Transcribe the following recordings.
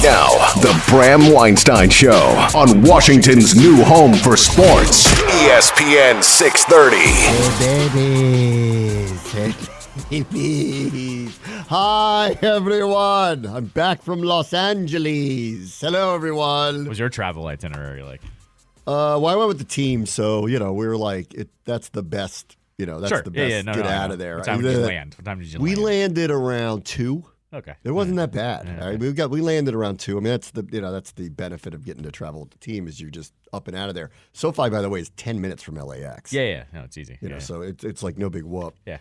Now, the Bram Weinstein Show on Washington's new home for sports, ESPN 630. Hey, babies. Hi, everyone. I'm back from Los Angeles. Hello, everyone. What was your travel itinerary like? Well, I went with the team, so, we were like, that's the best, that's Sure. the best. No, get no, out no. of there. What time did you land? What time did you We land? landed around 2. Okay. It wasn't that bad. Yeah, All right? We landed around 2. I mean, that's the benefit of getting to travel with the team is you're just up and out of there. SoFi, by the way, is 10 minutes from LAX. Yeah. No, it's easy. So it's like no big whoop. Yeah.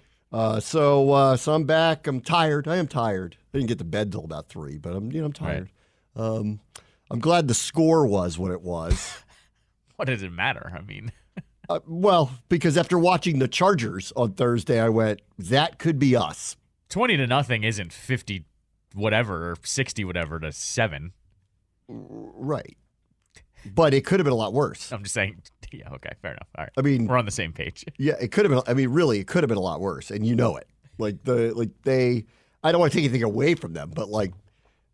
So I'm back. I'm tired. I am tired. I didn't get to bed till about 3, but I'm tired. Right. I'm glad the score was what it was. What does it matter? I mean, well, because after watching the Chargers on Thursday, I went, that could be us. 20-0 isn't 50 whatever or 60 whatever to 7. Right. But it could have been a lot worse. I'm just saying. Yeah. Okay. Fair enough. All right. I mean, we're on the same page. Yeah, it could have been. I mean, really, it could have been a lot worse, and you know it. I don't want to take anything away from them, but like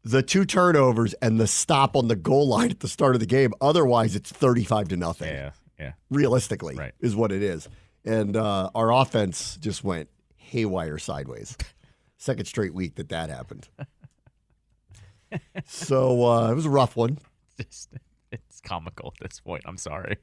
the 2 turnovers and the stop on the goal line at the start of the game. Otherwise, it's 35-0. Yeah. Realistically, right. is what it is. And our offense just went haywire sideways. Second straight week that happened. So it was a rough one. It's comical at this point. I'm sorry.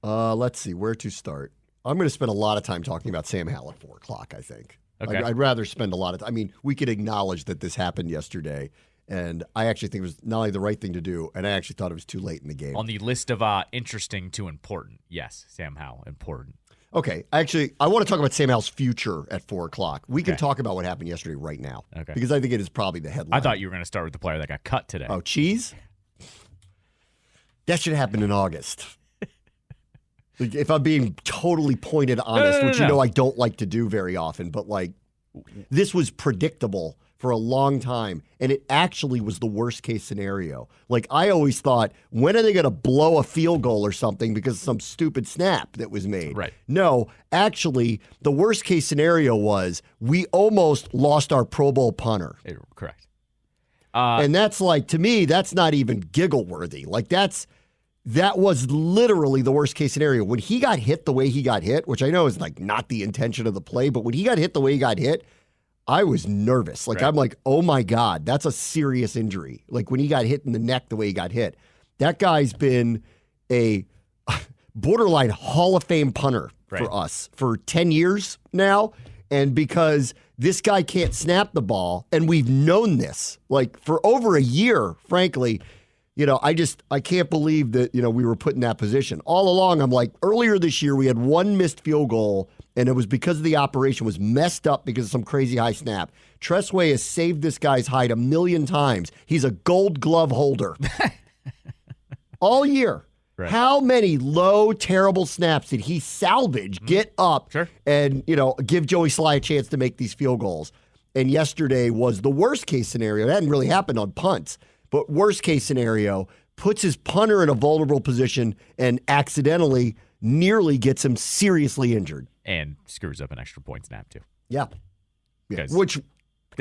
Let's see where to start. I'm going to spend a lot of time talking about Sam Howell at 4 o'clock, I think. Okay. I'd rather spend a lot of time. I mean, we could acknowledge that this happened yesterday, and I actually think it was not only the right thing to do, and I actually thought it was too late in the game. On the list of interesting to important, yes, Sam Howell, important. Okay. I want to talk about Sam Howell's future at 4 o'clock. We can talk about what happened yesterday right now. Okay. Because I think it is probably the headline. I thought you were going to start with the player that got cut today. Oh, Cheese? That should happen in August. If I'm being totally pointed honest, which I don't like to do very often, but like this was predictable for a long time, and it actually was the worst case scenario. Like I always thought, when are they going to blow a field goal or something because of some stupid snap that was made? Right. No, actually, the worst case scenario was we almost lost our Pro Bowl punter. Correct. And that's like, to me, that's not even giggle worthy. Like that was literally the worst case scenario. When he got hit the way he got hit, which I know is like not the intention of the play, but when he got hit the way he got hit, I was nervous. Like, right. I'm like, oh my God, that's a serious injury. Like when he got hit in the neck the way he got hit, that guy's been a borderline Hall of Fame punter for us for 10 years now. And because this guy can't snap the ball, and we've known this like for over a year, frankly, I can't believe that, we were put in that position. All along, I'm like, earlier this year, we had 1 missed field goal, and it was because the operation was messed up because of some crazy high snap. Tressway has saved this guy's hide 1 million times. He's a Gold Glove holder. All year. Right. How many low, terrible snaps did he salvage, get up, and, give Joey Sly a chance to make these field goals? And yesterday was the worst case scenario. That hadn't really happened on punts. But worst case scenario, puts his punter in a vulnerable position and accidentally nearly gets him seriously injured. And screws up an extra point snap, too. Yeah. Which,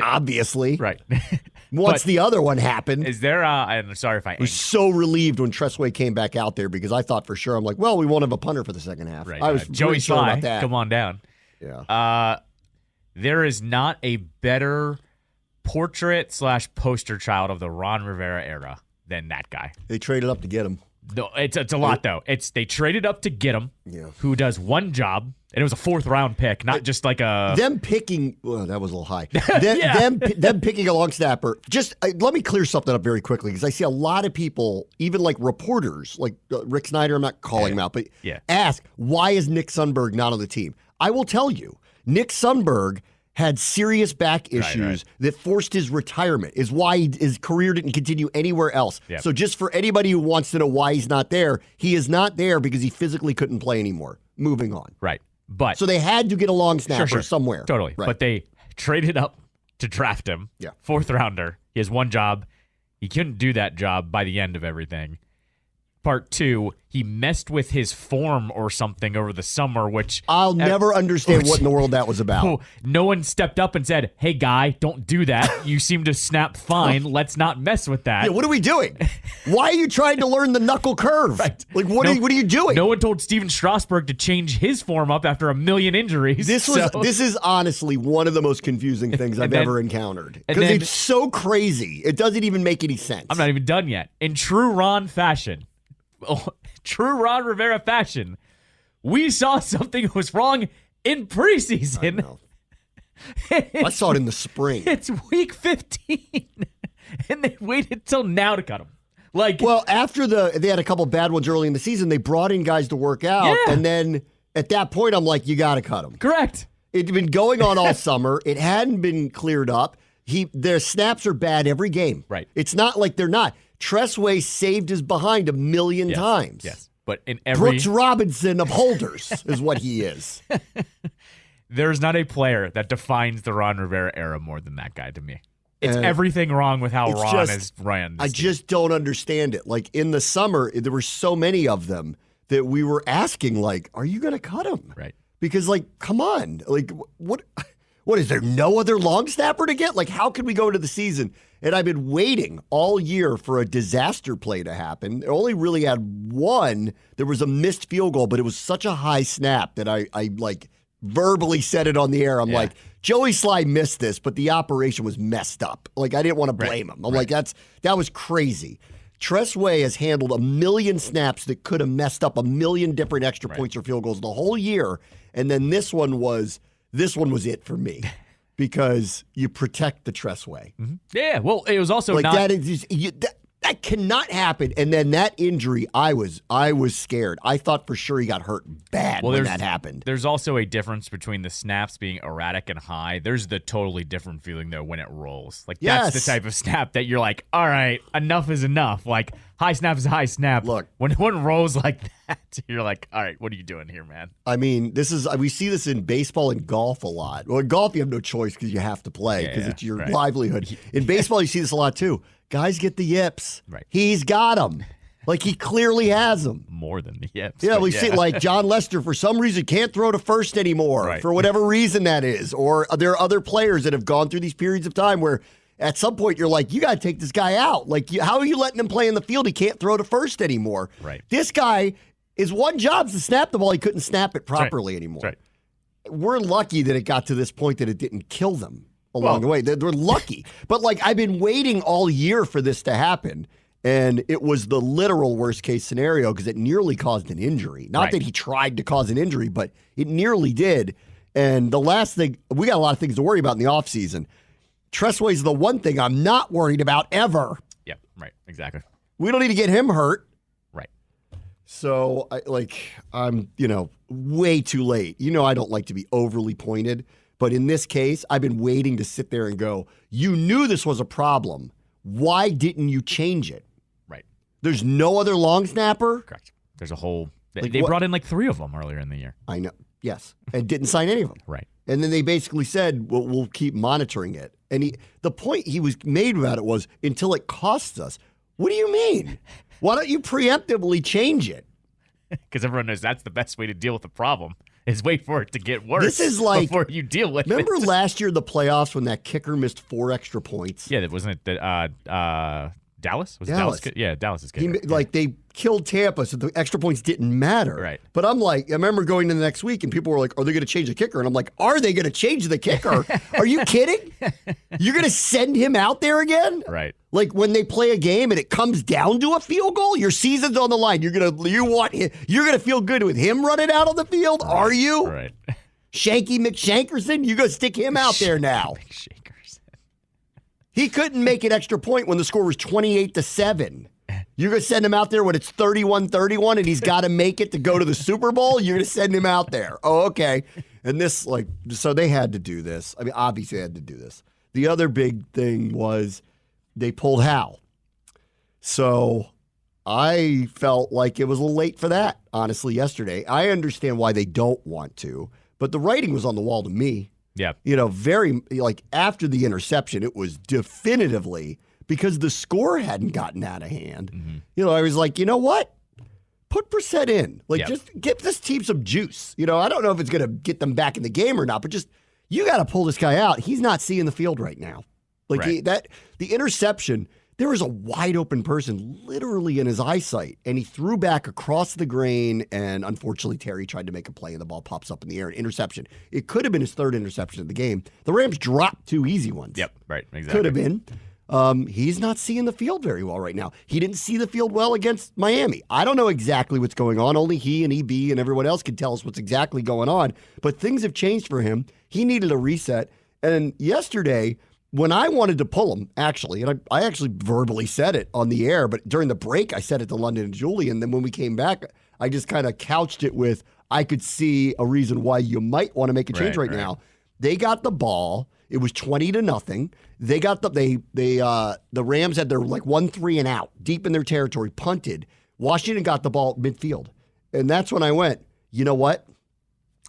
obviously, right. Once the other one happened. Is there, I'm sorry if I was so relieved when Tressway came back out there because I thought for sure, I'm like, well, we won't have a punter for the second half. Right. I was Joey really sure Sly, about that. Come on down. Yeah. There is not a better portrait/poster child of the Ron Rivera era than that guy. They traded up to get him. No, it's a lot though. They traded up to get him. Yeah. Who does one job, and it was a 4th round pick, not just like a them picking. Well, that was a little high. them picking a long snapper. Just let me clear something up very quickly because I see a lot of people, even like reporters, like Rick Snyder. I'm not calling him out, but ask why is Nick Sundberg not on the team? I will tell you, Nick Sundberg had serious back issues that forced his retirement, is why his career didn't continue anywhere else. Yep. So just for anybody who wants to know why he's not there, he is not there because he physically couldn't play anymore. Moving on. Right. But so they had to get a long snapper somewhere. Totally. Right. But they traded up to draft him. Yeah. 4th rounder. He has one job. He couldn't do that job by the end of everything. Part 2, he messed with his form or something over the summer, which I'll never understand what in the world that was about. no one stepped up and said, "Hey, guy, don't do that. You seem to snap fine. Let's not mess with that." Yeah, what are we doing? Why are you trying to learn the knuckle curve? Right. Like, what are you doing? No one told Steven Strasburg to change his form up after a million injuries. This is honestly one of the most confusing things I've ever encountered. Because it's so crazy. It doesn't even make any sense. I'm not even done yet. In true Ron fashion, true Ron Rivera fashion, we saw something was wrong in preseason. I saw it in the spring. It's week 15, and they waited till now to cut him. Well, after they had a couple bad ones early in the season, they brought in guys to work out, and then at that point, I'm like, you got to cut him. Correct. It'd been going on all summer. It hadn't been cleared up. Their snaps are bad every game. Right. It's not like they're not. Tressway saved his behind a million times. Yes, but in every Brooks Robinson of holders is what he is. There's not a player that defines the Ron Rivera era more than that guy to me. It's everything wrong with how Ron has ran. I just don't understand it. Like in the summer, there were so many of them that we were asking, like, are you going to cut him? Right. Because, like, come on. Like, what is there no other long snapper to get? Like, how could we go into the season? And I've been waiting all year for a disaster play to happen. They only really had one. There was a missed field goal, but it was such a high snap that I like verbally said it on the air. I'm like, Joey Sly missed this, but the operation was messed up. Like, I didn't want to blame him. I'm like, that was crazy. Tressway has handled a million snaps that could have messed up a million different extra points or field goals the whole year. And then this one was it for me. Because you protect the Tressway. Mm-hmm. Yeah, well, it was also like not... that is that cannot happen. And then that injury, I was scared. I thought for sure he got hurt bad when that happened. There's also a difference between the snaps being erratic and high. There's the totally different feeling, though, when it rolls. Like, that's the type of snap that you're like, all right, enough is enough. Like, high snap is a high snap. Look. When one rolls like that, you're like, all right, what are you doing here, man? I mean, we see this in baseball and golf a lot. Well, in golf, you have no choice because you have to play because it's your livelihood. In baseball, you see this a lot, too. Guys get the yips. Right. He's got them. Like, he clearly has them. More than the yips. Yeah, we see like John Lester, for some reason, can't throw to first anymore, for whatever reason that is. Or there are other players that have gone through these periods of time where at some point you're like, you got to take this guy out. Like, how are you letting him play in the field? He can't throw to first anymore. Right. This guy, his one job's to snap the ball. He couldn't snap it properly anymore. Right. We're lucky that it got to this point that it didn't kill them along the way. We're lucky. But, like, I've been waiting all year for this to happen. And it was the literal worst case scenario because it nearly caused an injury. Not that he tried to cause an injury, but it nearly did. And the last thing, we got a lot of things to worry about in the offseason. Tressway's the one thing I'm not worried about ever. Yeah, right, exactly. We don't need to get him hurt. Right. So, I'm, way too late. I don't like to be overly pointed. But in this case, I've been waiting to sit there and go, you knew this was a problem. Why didn't you change it? Right. There's no other long snapper? Correct. There's a whole... They brought in like 3 of them earlier in the year. I know. Yes. And didn't sign any of them. Right. And then they basically said, well, we'll keep monitoring it. And the point he was made about it was, until it costs us. What do you mean? Why don't you preemptively change it? Because everyone knows that's the best way to deal with the problem, is wait for it to get worse this is like, before you deal with remember it. Remember last year, the playoffs, when that kicker missed 4 extra points? Yeah, wasn't it Dallas? Was Dallas. It Dallas? Yeah, Dallas is kicker. They killed Tampa, so the extra points didn't matter. Right. But I'm like, I remember going to the next week, and people were like, are they going to change the kicker? And I'm like, are they going to change the kicker? Are you kidding? You're going to send him out there again? Right. Like when they play a game and it comes down to a field goal, your season's on the line. You're gonna feel good with him running out on the field. Right. Are you? Right. Shanky McShankerson, you go stick him out there now. McShankerson. He couldn't make an extra point when the score was 28-7. You're going to send him out there when it's 31-31 and he's got to make it to go to the Super Bowl? You're going to send him out there. Oh, okay. And this, so they had to do this. I mean, obviously they had to do this. The other big thing was they pulled Hal. So I felt like it was a little late for that, honestly, yesterday. I understand why they don't want to, but the writing was on the wall to me. Yeah. Very, after the interception, it was definitively because the score hadn't gotten out of hand. Mm-hmm. I was like, you know what? put Brissett in. Just give this team some juice. I don't know if it's going to get them back in the game or not, but just you got to pull this guy out. He's not seeing the field right now. The interception, there was a wide open person literally in his eyesight, and he threw back across the grain, and unfortunately Terry tried to make a play, and the ball pops up in the air, an interception. It could have been his third interception of the game. The Rams dropped 2 easy ones. Yep, right, exactly. Could have been. He's not seeing the field very well right now. He didn't see the field well against Miami. I don't know exactly what's going on. Only he and EB and everyone else can tell us what's exactly going on. But things have changed for him. He needed a reset. And yesterday, when I wanted to pull him, actually, and I actually verbally said it on the air, but during the break, I said it to London and Julie. And then when we came back, I just kind of couched it with, I could see a reason why you might want to make a change right now. They got the ball. It was 20-0. They got the Rams had their 1-3 and out deep in their territory, punted. Washington got the ball at midfield. And that's when I went, you know what?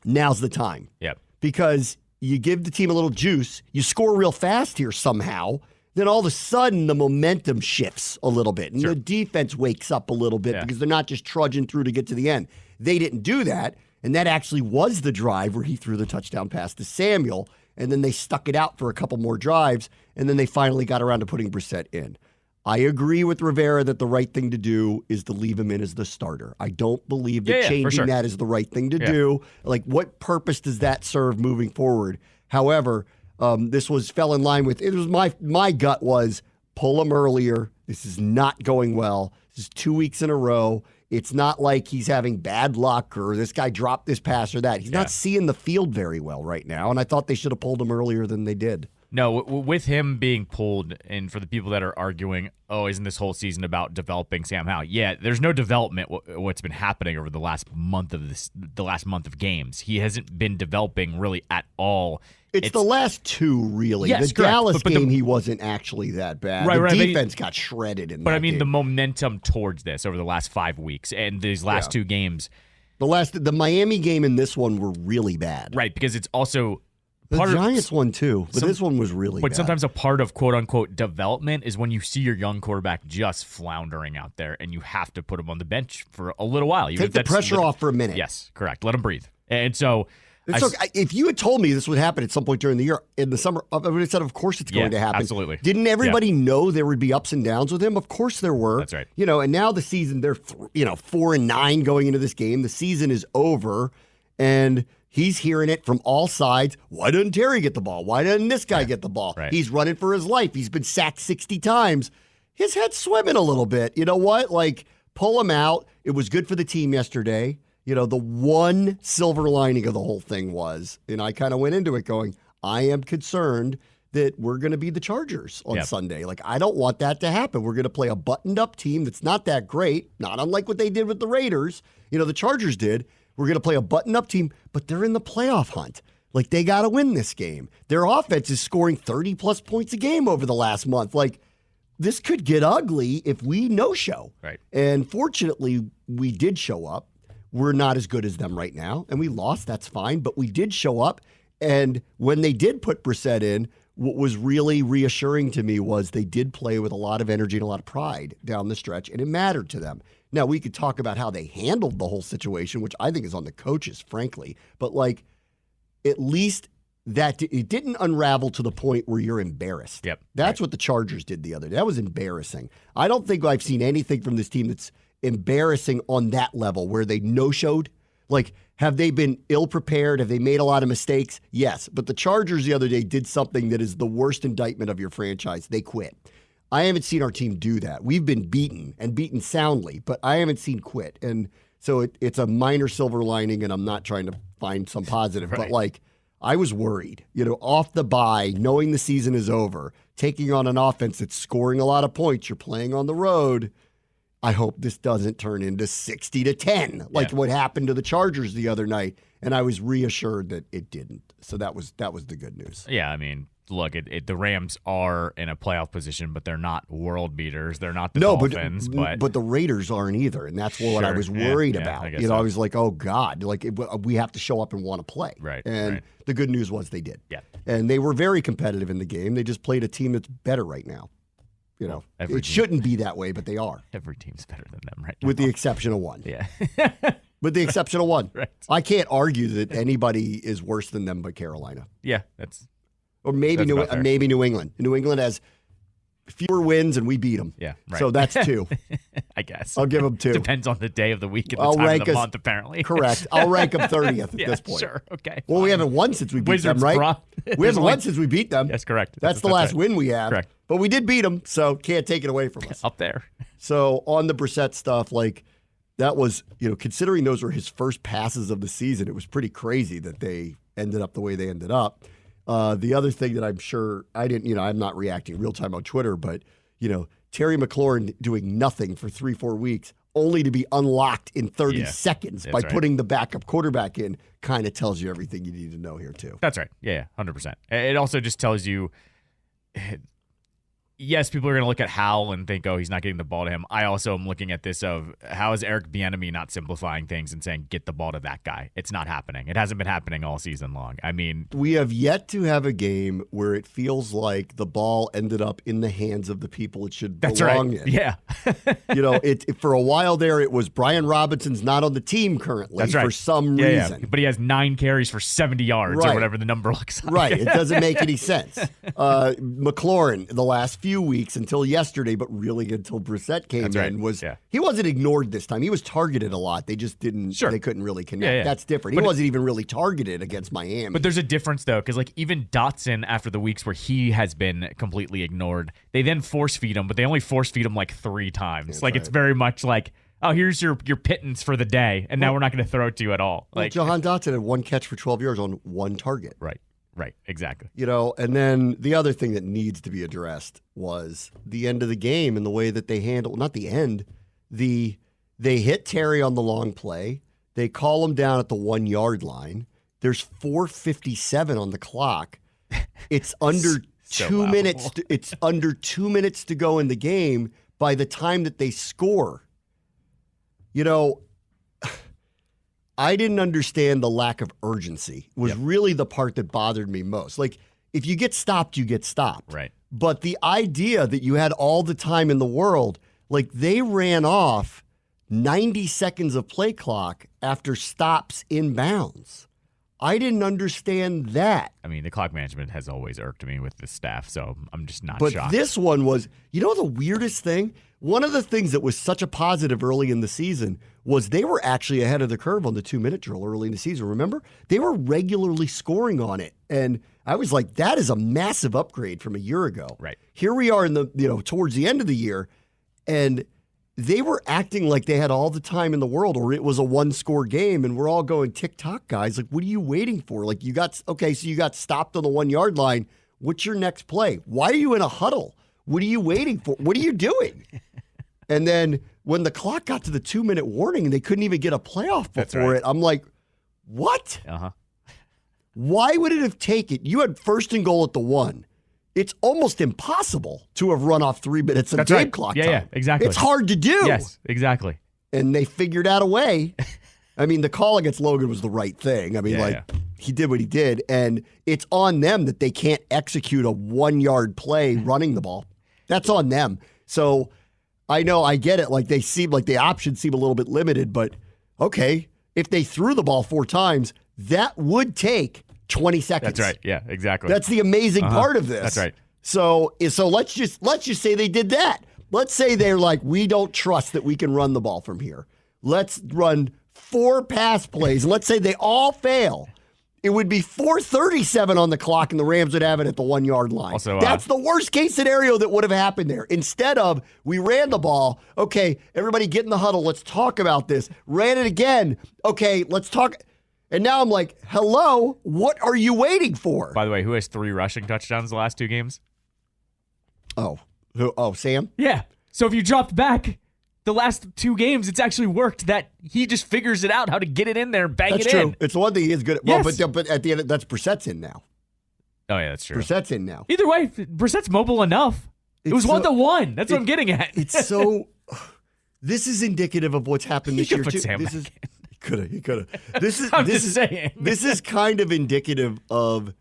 Now's the time. Yep. Because you give the team a little juice, you score real fast here somehow, then all of a sudden the momentum shifts a little bit. And the defense wakes up a little bit because they're not just trudging through to get to the end. They didn't do that. And that actually was the drive where he threw the touchdown pass to Samuel. And then they stuck it out for a couple more drives, and then they finally got around to putting Brissett in. I agree with Rivera that the right thing to do is to leave him in as the starter. I don't believe that changing that is the right thing to do. What purpose does that serve moving forward? However, this fell in line with, it was my gut was, pull him earlier. This is not going well. This is 2 weeks in a row. It's not like he's having bad luck or this guy dropped this pass or that. He's not seeing the field very well right now, and I thought they should have pulled him earlier than they did. No, with him being pulled, and for the people that are arguing, oh, isn't this whole season about developing Sam Howell? Yeah, there's no development what's been happening over the last month of games. He hasn't been developing really at all. It's the last two, really. Yes, the Dallas game, he wasn't actually that bad. The defense got shredded in that But I mean, game. the momentum towards this over the last 5 weeks and these last 2 games. The Miami game and this one were really bad. Right, because it's also... The Giants one too, but this one was really bad. But sometimes a part of quote-unquote development is when you see your young quarterback just floundering out there and you have to put him on the bench for a little while. Take the pressure off for a minute. Yes, correct. Let him breathe. And so... if you had told me this would happen at some point during the year, in the summer, I would have said, of course it's going to happen. Absolutely. Didn't everybody know there would be ups and downs with him? Of course there were. That's right. And now the season, they're 4-9 going into this game. The season is over, and he's hearing it from all sides. Why doesn't Terry get the ball? Why doesn't this guy get the ball? Right. He's running for his life. He's been sacked 60 times. His head's swimming a little bit. You know what? Pull him out. It was good for the team yesterday. The one silver lining of the whole thing was, and I kind of went into it going, I am concerned that we're going to be the Chargers on Sunday. I don't want that to happen. We're going to play a buttoned-up team that's not that great, not unlike what they did with the Raiders. The Chargers did. We're going to play a button-up team, but they're in the playoff hunt. They got to win this game. Their offense is scoring 30-plus points a game over the last month. This could get ugly if we no-show. Right. And fortunately, we did show up. We're not as good as them right now, and we lost. That's fine, but we did show up. And when they did put Brissett in, what was really reassuring to me was they did play with a lot of energy and a lot of pride down the stretch, and it mattered to them. Now, we could talk about how they handled the whole situation, which I think is on the coaches, frankly. But, at least that it didn't unravel to the point where you're embarrassed. Yep. That's what the Chargers did the other day. That was embarrassing. I don't think I've seen anything from this team that's embarrassing on that level where they no-showed. Have they been ill-prepared? Have they made a lot of mistakes? Yes. But the Chargers the other day did something that is the worst indictment of your franchise. They quit. I haven't seen our team do that. We've been beaten and beaten soundly, but I haven't seen quit. And so it's a minor silver lining, and I'm not trying to find some positive, right. But I was worried, off the bye, knowing the season is over, taking on an offense that's scoring a lot of points. You're playing on the road. I hope this doesn't turn into 60-10 what happened to the Chargers the other night. And I was reassured that it didn't. So that was the good news. Yeah, I mean, look, the Rams are in a playoff position, but they're not world beaters. They're not the Dolphins. But the Raiders aren't either, and that's what I was worried about. I was like, oh, God, we have to show up and want to play. Right. And the good news was they did. Yeah. And they were very competitive in the game. They just played a team that's better right now. You know, Every it team. shouldn't be that way, but they are, Every team's better than them right now. with the exception of one. Yeah. With the exception of one. Right. I can't argue that anybody is worse than them but Carolina. Yeah, that's Or maybe That's about fair. maybe New England. New England has fewer wins and we beat them. yeah, right. So that's 2. I guess. I'll give them 2. Depends on the day of the week and the I'll time rank of the us- month, apparently. Correct. I'll rank them 30th at Yeah, this point. sure. Okay. Well, we fine. haven't won since we beat Wizards them, right? brought- We There's haven't only- won since we beat them. Yes, correct. That's the last right. win we have. Correct. But we did beat them, so can't take it away from us. Up there. So on the Brissett stuff, like that was, considering those were his first passes of the season, it was pretty crazy that they ended up the way they ended up. The other thing that I'm sure I didn't, I'm not reacting real time on Twitter, but, Terry McLaurin doing nothing for 3-4 weeks, only to be unlocked in 30 seconds by right. putting the backup quarterback in, kind of tells you everything you need to know here, too. That's right. Yeah, 100%. It also just tells you, yes, people are going to look at Howell and think, oh, he's not getting the ball to him. I also am looking at this of how is Eric Bieniemy not simplifying things and saying, get the ball to that guy. It's not happening. It hasn't been happening all season long. I mean, we have yet to have a game where it feels like the ball ended up in the hands of the people it should that's belong right. in. Yeah. It for a while there, it was Brian Robinson's not on the team currently That's right. for some Yeah, reason. yeah. But he has 9 carries for 70 yards Right. or whatever the number looks like. Right. It doesn't make any sense. McLaurin, the last few weeks until yesterday, but really until Brissett came That's in, right. he wasn't ignored this time. He was targeted a lot. They just didn't, Sure. they couldn't really connect. Yeah, yeah. That's different. He But wasn't even really targeted against Miami. But there's a difference, though, because even Dotson, after the weeks where he has been completely ignored, they then force feed him, but they only force feed him 3 times. That's It's right. very much like, oh, here's your pittance for the day, and now we're not going to throw it to you at all. Well, Jahan Dotson had 1 catch for 12 yards on 1 target. Right, exactly. And then the other thing that needs to be addressed was the end of the game and the way that they handled, not the end, they hit Terry on the long play. They call him down at the 1 yard line. There's 4:57 on the clock. It's under So 2 laughable. minutes. It's under 2 minutes to go in the game by the time that they score. I didn't understand the lack of urgency. It was really the part that bothered me most. Like, if you get stopped, you get stopped. Right. But the idea that you had all the time in the world, like they ran off 90 seconds of play clock after stops in bounds. I didn't understand that. I mean, the clock management has always irked me with the staff, so I'm just not But shocked. this one was, the weirdest thing? One of the things that was such a positive early in the season was they were actually ahead of the curve on the 2-minute drill early in the season. Remember? They were regularly scoring on it. And I was like, that is a massive upgrade from a year ago. Right. Here we are in the, towards the end of the year, and they were acting like they had all the time in the world, or it was a 1-score game, and we're all going, tick-tock, guys. Like, what are you waiting for? Like, you got stopped on the 1 yard line. What's your next play? Why are you in a huddle? What are you waiting for? What are you doing? And then when the clock got to the 2-minute warning and they couldn't even get a playoff before it, I'm like, what? Uh-huh. Why would it have taken? You had 1st and goal at the 1. It's almost impossible to have run off 3 minutes of That's game right. clock Yeah, time. yeah, exactly. It's hard to do. Yes, exactly. And they figured out a way. I mean, the call against Logan was the right thing. I mean, he did what he did. And it's on them that they can't execute a 1 yard play running the ball. That's on them. So I know, I get it. Like, they seem like the options seem a little bit limited, but okay, if they threw the ball 4 times, that would take 20 seconds. That's right. Yeah, exactly. That's the amazing part of this. That's right. So let's just say they did that. Let's say they're like, we don't trust that we can run the ball from here. Let's run 4 pass plays. And let's say they all fail. It would be 4:37 on the clock, and the Rams would have it at the 1 yard line. Also, that's the worst case scenario that would have happened there. Instead of, we ran the ball. Okay, everybody get in the huddle. Let's talk about this. Ran it again. Okay, let's talk. And now I'm like, hello, what are you waiting for? By the way, who has 3 rushing touchdowns the last 2 games? Oh, Sam? Yeah. So if you dropped back the last 2 games, it's actually worked that he just figures it out how to get it in there and bang That's it true. in. It's the one thing he is good at. Yes. Well, but at the end, that's Brissett's in now. Oh, yeah, that's true. Brissett's in now. Either way, Brissett's mobile enough. It was 1-1. That's what I'm getting at. It's so. This is indicative of what's happened this He year could put too. Sam This back is he could have. This is I'm this just is saying. this is kind of indicative of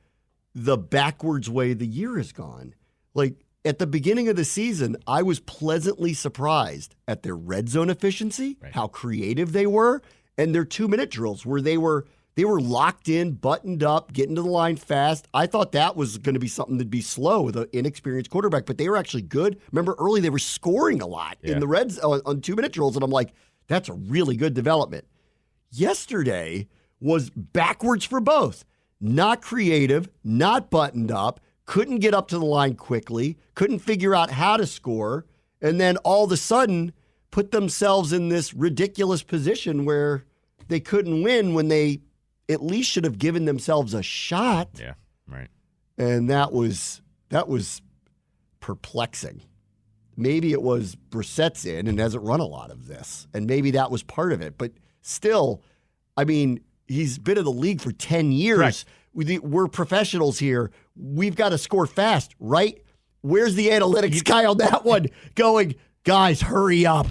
the backwards way the year has gone. Like, at the beginning of the season, I was pleasantly surprised at their red zone efficiency, how creative they were, and their 2-minute drills where they were locked in, buttoned up, getting to the line fast. I thought that was going to be something that'd be slow with an inexperienced quarterback, but they were actually good. Remember, early they were scoring a lot in the reds on 2-minute drills, and I'm like, that's a really good development. Yesterday was backwards for both. Not creative, not buttoned up, couldn't get up to the line quickly, couldn't figure out how to score, and then all of a sudden put themselves in this ridiculous position where they couldn't win when they at least should have given themselves a shot. Yeah, right. And that was perplexing. Maybe it was Brissett's in and hasn't run a lot of this, and maybe that was part of it. But still, I mean, he's been in the league for 10 years. Correct. We're professionals here. We've got to score fast, right? Where's the analytics guy on that one going, guys, hurry up.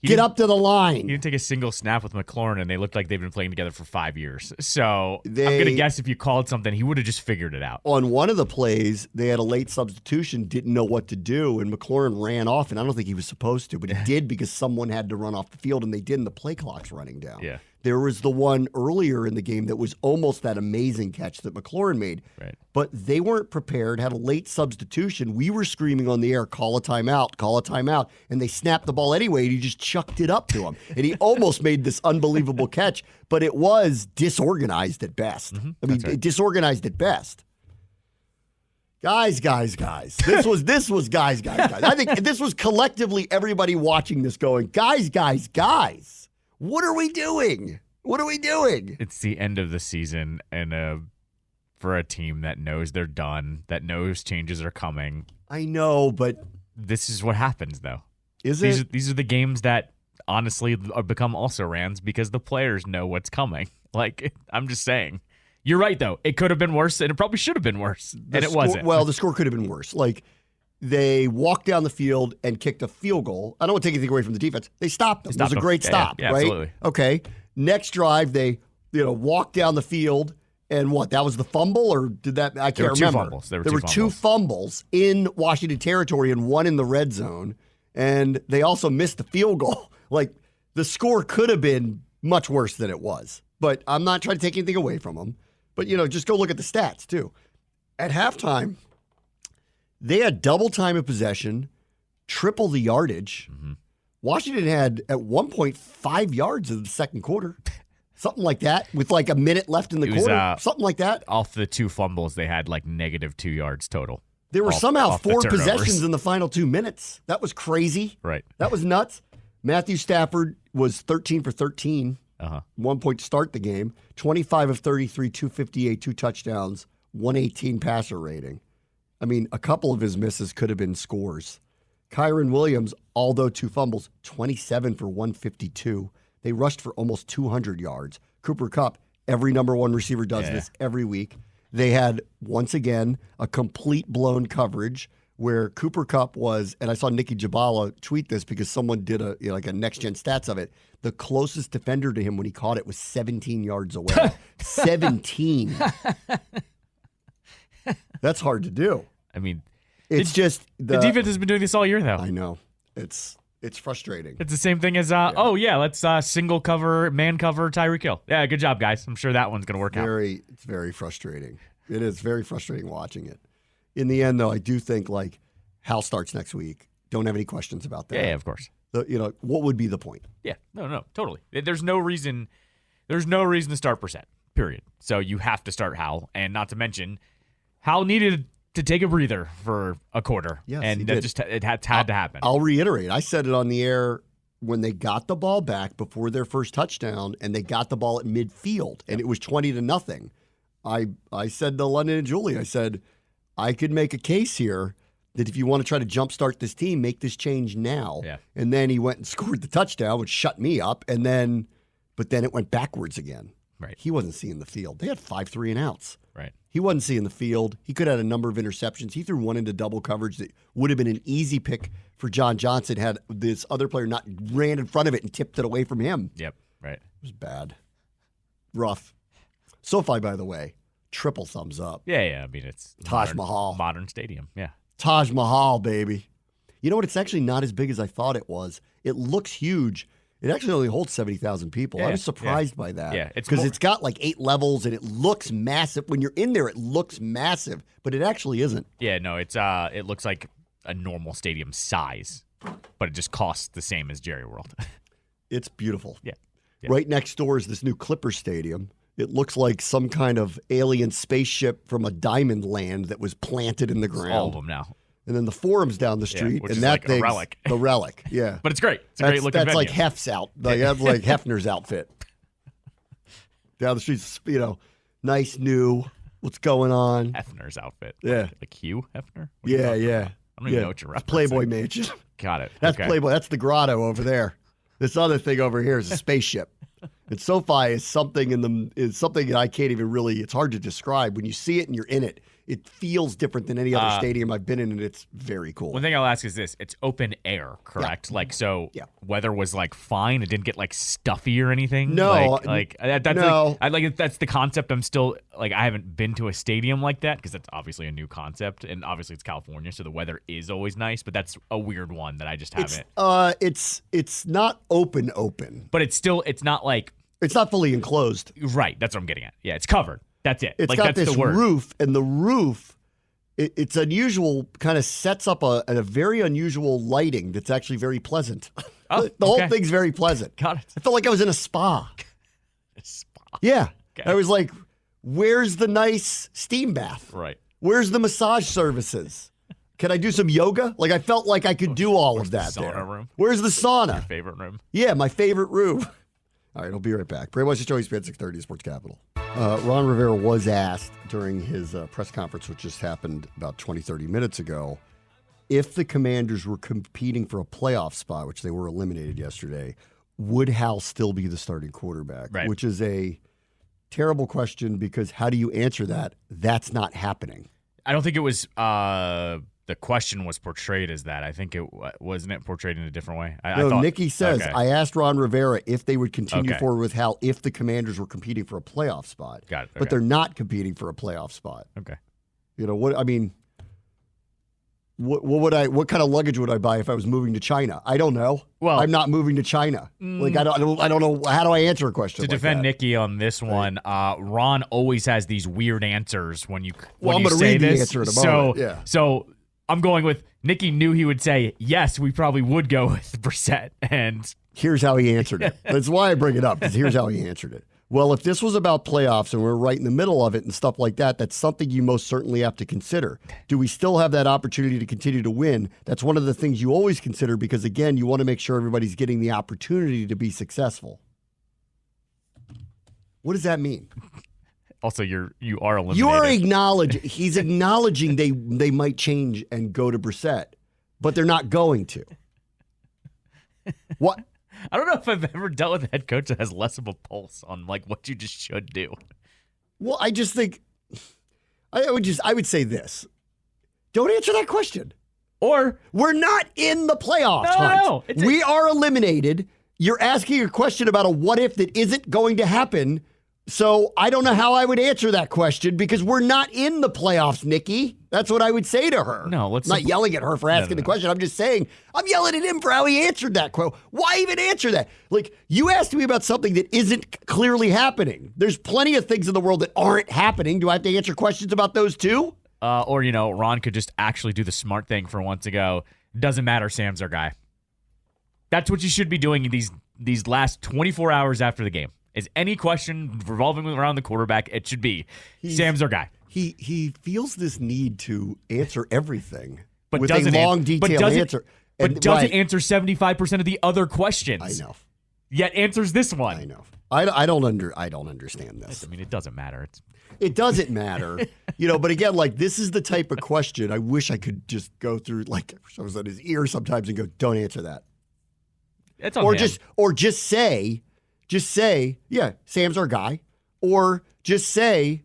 Get up to the line. He didn't take a single snap with McLaurin, and they looked like they've been playing together for 5 years. So I'm going to guess if you called something, he would have just figured it out. On one of the plays, they had a late substitution, didn't know what to do, and McLaurin ran off, and I don't think he was supposed to, but he did because someone had to run off the field, and they did, and the play clock's running down. Yeah. There was the one earlier in the game that was almost that amazing catch that McLaurin made. Right. But they weren't prepared, had a late substitution. We were screaming on the air, call a timeout, and they snapped the ball anyway, and he just chucked it up to him. And he almost made this unbelievable catch, but it was disorganized at best. I mean, disorganized at best. Guys. This was guys. I think this was collectively everybody watching this going, guys. What are we doing? It's the end of the season, and for a team that knows they're done, that knows changes are coming. I know, but this is what happens, though. These are the games that honestly become also-rans because the players know what's coming. Like, I'm just saying. You're right, though. It could have been worse, and it probably should have been worse, and it wasn't. Well, the score could have been worse. Like, they walked down the field and kicked a field goal. I don't want to take anything away from the defense. They stopped them. It was a great stop, yeah, right? Absolutely. Okay. Next drive, they walked down the field, and what? That was the fumble, or did that? I can't remember. There were two fumbles in Washington territory and one in the red zone, and they also missed the field goal. Like, the score could have been much worse than it was. But I'm not trying to take anything away from them. But, just go look at the stats, too. At halftime, they had double time of possession, triple the yardage. Mm-hmm. Washington had, at 1.5 yards in the second quarter. Something like that, with like a minute left in the quarter. Something like that. Off the two fumbles, they had like -2 yards total. There were somehow 4 possessions in the final 2 minutes. That was crazy. Right. That was nuts. Matthew Stafford was 13 for 13. 1 point to start the game. 25 of 33, 258, 2 touchdowns, 118 passer rating. I mean, a couple of his misses could have been scores. Kyron Williams, although 2 fumbles, 27 for 152. They rushed for almost 200 yards. Cooper Kupp, every number one receiver does this every week. They had, once again, a complete blown coverage where Cooper Kupp was, and I saw Nikki Jabala tweet this because someone did a next-gen stats of it. The closest defender to him when he caught it was 17 yards away. 17. That's hard to do. I mean, it's just the defense has been doing this all year, though. I know. It's frustrating. It's the same thing as, let's single cover, man cover Tyreek Hill. Yeah, good job, guys. I'm sure that one's going to work out. It's very frustrating. It is very frustrating watching it. In the end, though, I do think, like, Hal starts next week. Don't have any questions about that. Yeah, of course. What would be the point? Yeah, no, totally. There's no reason to start Brissett, period. So you have to start Hal, and not to mention, Hal needed to take a breather for a quarter. Yes, and it had to happen. I'll reiterate. I said it on the air when they got the ball back before their first touchdown, and they got the ball at midfield, and it was 20-0. I said to London and Julie, I said, I could make a case here that if you want to try to jumpstart this team, make this change now. Yeah. And then he went and scored the touchdown, which shut me up, but then it went backwards again. Right. He wasn't seeing the field. They had 5 3-and-outs. Right. He wasn't seeing the field. He could have had a number of interceptions. He threw one into double coverage that would have been an easy pick for John Johnson had this other player not ran in front of it and tipped it away from him. Yep, right. It was bad. Rough. SoFi, by the way, triple thumbs up. Yeah. I mean, it's Taj Mahal. Modern stadium. Yeah. Taj Mahal, baby. You know what? It's actually not as big as I thought it was. It looks huge. It actually only holds 70,000 people. I was surprised by that. Yeah, because it's got like 8 levels and it looks massive. When you're in there, it looks massive, but it actually isn't. Yeah, no, it looks like a normal stadium size, but it just costs the same as Jerry World. It's beautiful. Yeah. Right next door is this new Clipper Stadium. It looks like some kind of alien spaceship from a diamond land that was planted in the ground. All of them now. And then the Forum's down the street, which and is that like a thing's relic. the relic. Yeah, But it's great. It's a great looking That's venue. like Hef's out. That's like Hefner's outfit. Down the street's, nice new. What's going on? Hefner's outfit. Yeah. Like Hugh Hefner? What are you Yeah, talking yeah. about? I don't even know what you're It's referencing. Playboy Mansion. Got it. That's Okay. Playboy. That's the grotto over there. This other thing over here is a spaceship. And SoFi is something that I can't even really. It's hard to describe. When you see it and you're in it, it feels different than any other stadium I've been in, and it's very cool. One thing I'll ask is this: it's open air, correct? Yeah. Weather was like fine. It didn't get like stuffy or anything. No, that's no. that's the concept. I'm still like I haven't been to a stadium like that because that's obviously a new concept, and obviously it's California, so the weather is always nice. But that's a weird one that I just haven't. It's not open, But it's not like It's not fully enclosed. right. That's what I'm getting at. Yeah, it's covered. That's it. It's like, got that's this the word. roof, and the roof, it's unusual, kind of sets up a very unusual lighting that's actually very pleasant. Oh, the whole okay. thing's very pleasant. Got it. I felt like I was in a spa. Spa. Yeah. Okay. I was like, where's the nice steam bath? Right. Where's the massage services? Can I do some yoga? Like, I felt like I could do all of that the sauna there. room? Where's the sauna? Favorite room. Yeah, my favorite room. All right, I'll be right back. Brainwash the Show, ESPN 630 Sports Capital. Ron Rivera was asked during his press conference, which just happened about 20, 30 minutes ago, if the Commanders were competing for a playoff spot, which they were eliminated yesterday, would Hal still be the starting quarterback? Right. Which is a terrible question because how do you answer that? That's not happening. I don't think it was the question was portrayed as that. I think it wasn't it portrayed in a different way. I thought, Nikki says, okay. I asked Ron Rivera if they would continue Okay. forward with Hal if the Commanders were competing for a playoff spot. Got it. But Okay. they're not competing for a playoff spot. Okay. You know what? I mean, what kind of luggage would I buy if I was moving to China? I don't know. Well- I'm not moving to China. Like I don't know. How do I answer a question To like defend that? Nikki on this one, Ron always has these weird answers when you Well, I'm you gonna say read the this. answer in a so moment, yeah. so I'm going with Nikki knew he would say yes. We probably would go with Brissett, and Here's how he answered it. That's why I bring it up, because here's how he answered it. Well, if this was about playoffs and we're right in the middle of it and stuff like that, that's something you most certainly have to consider. Do we still have that opportunity to continue to win? That's one of the things you always consider because, again, you want to make sure everybody's getting the opportunity to be successful. What does that mean? also you are eliminated. You are acknowledging, he's acknowledging they might change and go to Brissett, but they're not going to. What? I don't know if I've ever dealt with a head coach that has less of a pulse on like what you just should do. Well, I just think I would say this. Don't answer that question. Or We're not in the playoffs. No, Hunt. no, it's we are eliminated. You're asking a question about a what if that isn't going to happen. So I don't know how I would answer that question because we're not in the playoffs, Nikki. That's what I would say to her. No, let's I'm not yelling at her for asking no. the question. I'm just saying I'm yelling at him for how he answered that question. Why even answer that? Like, you asked me about something that isn't clearly happening. There's plenty of things in the world that aren't happening. Do I have to answer questions about those too? or Ron could just actually do the smart thing for once ago. Doesn't matter, Sam's our guy. That's what you should be doing in these last 24 hours after the game. Is any question revolving around the quarterback, it should be Sam's our guy. He feels this need to answer everything But with a doesn't long, but detailed doesn't- answer. But And- doesn't right, answer 75% of the other questions. I know. Yet answers this one. I know. I don't understand this. I mean, it doesn't matter. It doesn't matter, But again, like this is the type of question. I wish I could just go through, like I was at his ear sometimes and go, "Don't answer that," It's on or him. just say, "Yeah, Sam's our guy," or just say,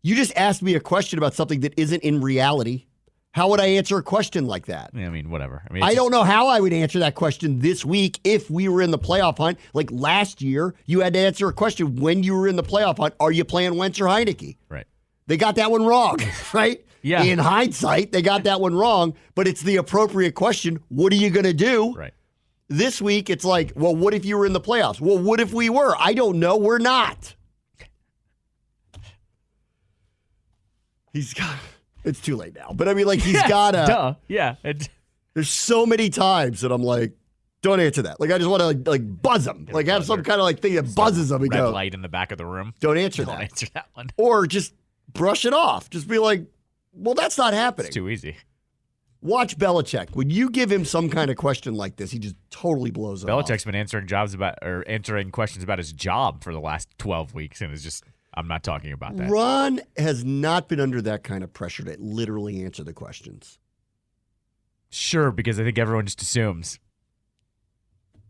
"You just asked me a question about something that isn't in reality." How would I answer a question like that? I mean, whatever. I mean, I don't know how I would answer that question this week if we were in the playoff hunt. Like last year, you had to answer a question when you were in the playoff hunt. Are you playing Wentz or Heineke? Right. They got that one wrong, right? Yeah. In hindsight, they got that one wrong, but it's the appropriate question. What are you going to do? Right. This week, it's like, well, what if you were in the playoffs? Well, what if we were? I don't know. We're not. It's too late now. But I mean, like, he's got to. Duh. Yeah. There's so many times that I'm like, don't answer that. Like, I just want to, like buzz him. Like, have some kind of, like, thing that buzzes him and red go. light in the back of the room. Don't answer Don't that. answer that one. Or just brush it off. Just be like, well, that's not happening. It's too easy. Watch Belichick. When you give him some kind of question like this, he just totally blows it off. Belichick's been answering questions about his job for the last 12 weeks, and it's just, I'm not talking about that. Ron has not been under that kind of pressure to literally answer the questions. Sure, because I think everyone just assumes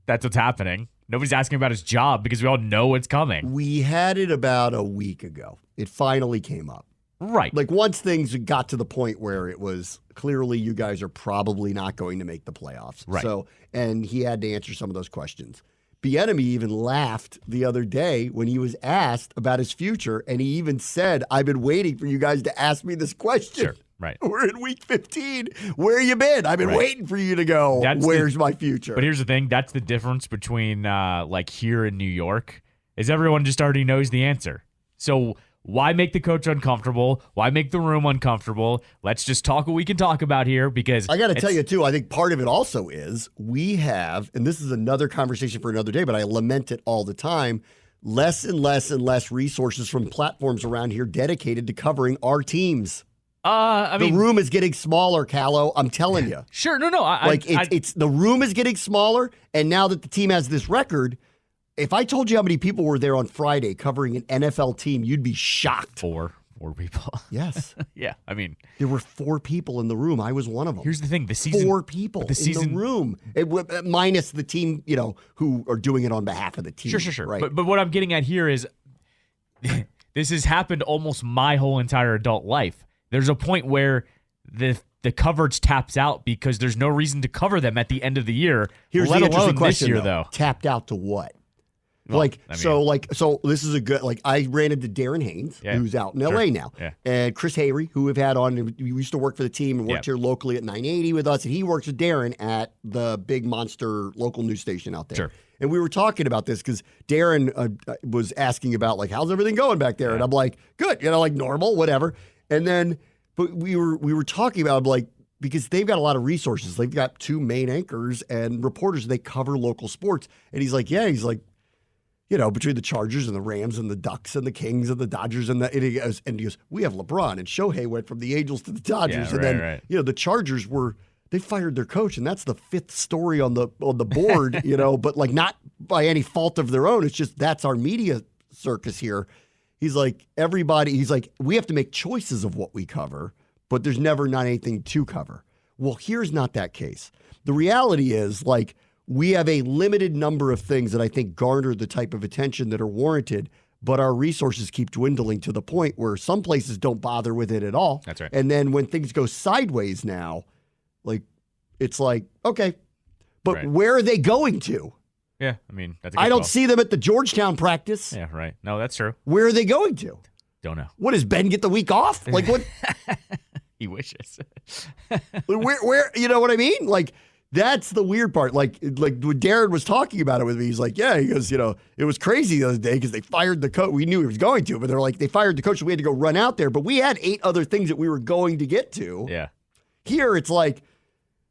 that's what's happening. Nobody's asking about his job because we all know what's coming. We had it about a week ago. It finally came up. Right. Like, once things got to the point where it was clearly you guys are probably not going to make the playoffs. Right. So, and he had to answer some of those questions. Bieniemy even laughed the other day when he was asked about his future, and he even said, I've been waiting for you guys to ask me this question. Sure. Right. We're in week 15. Where you been? I've been waiting for you to go, where's my future? But here's the thing. That's the difference between like here in New York is everyone just already knows the answer. So why make the coach uncomfortable? Why make the room uncomfortable? Let's just talk what we can talk about here because I got to tell you, too, I think part of it also is we have, and this is another conversation for another day, but I lament it all the time, less and less and less resources from platforms around here dedicated to covering our teams. I mean, the room is getting smaller, Callow. I'm telling you. Sure, no. It's the room is getting smaller, and now that the team has this record, if I told you how many people were there on Friday covering an NFL team, you'd be shocked. Four people. Yes. Yeah, I mean, there were 4 people in the room. I was one of them. Here's the thing: the season, 4 people in the room, minus the team, who are doing it on behalf of the team. Sure. Right. But what I'm getting at here is, this has happened almost my whole entire adult life. There's a point where the coverage taps out because there's no reason to cover them at the end of the year. Here's let the interesting alone question, this year, though. Tapped out to what? Well, so this is a good, I ran into Darren Haynes, who's out in LA now, and Chris Hayrie, who we've had on, and we used to work for the team and worked here locally at 980 with us, and he works with Darren at the big monster local news station out there. Sure. And we were talking about this because Darren was asking about, like, how's everything going back there? And I'm like, good, like normal, whatever. And then, but we were talking about, like, because they've got a lot of resources. They've got 2 main anchors and reporters. They cover local sports. And he's like, between the Chargers and the Rams and the Ducks and the Kings and the Dodgers and he goes, we have LeBron, and Shohei went from the Angels to the Dodgers. The Chargers they fired their coach, and that's the 5th story on the board, but like not by any fault of their own. It's just that's our media circus here. He's like, we have to make choices of what we cover, but there's never not anything to cover. Well, here's not that case. The reality is, like, we have a limited number of things that I think garner the type of attention that are warranted, but our resources keep dwindling to the point where some places don't bother with it at all. That's right. And then when things go sideways now, like, it's like, okay, but where are they going to? Yeah, I mean, that's a good I don't call. see them at the Georgetown practice. Yeah, right. No, that's true. Where are they going to? Don't know. What, does Ben get the week off? Like, what? He wishes. where, you know what I mean? Like, that's the weird part. Like when Darren was talking about it with me, he's like, yeah, he goes, it was crazy the other day because they fired the coach. We knew he was going to, but they're like, they fired the coach, so we had to go run out there. But we had 8 other things that we were going to get to. Yeah. Here, it's like,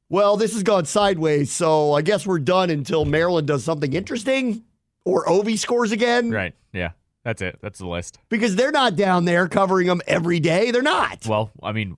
well, this has gone sideways, so I guess we're done until Maryland does something interesting or Ovi scores again. Right. Yeah. That's it. That's the list. Because they're not down there covering them every day. They're not. Well, I mean,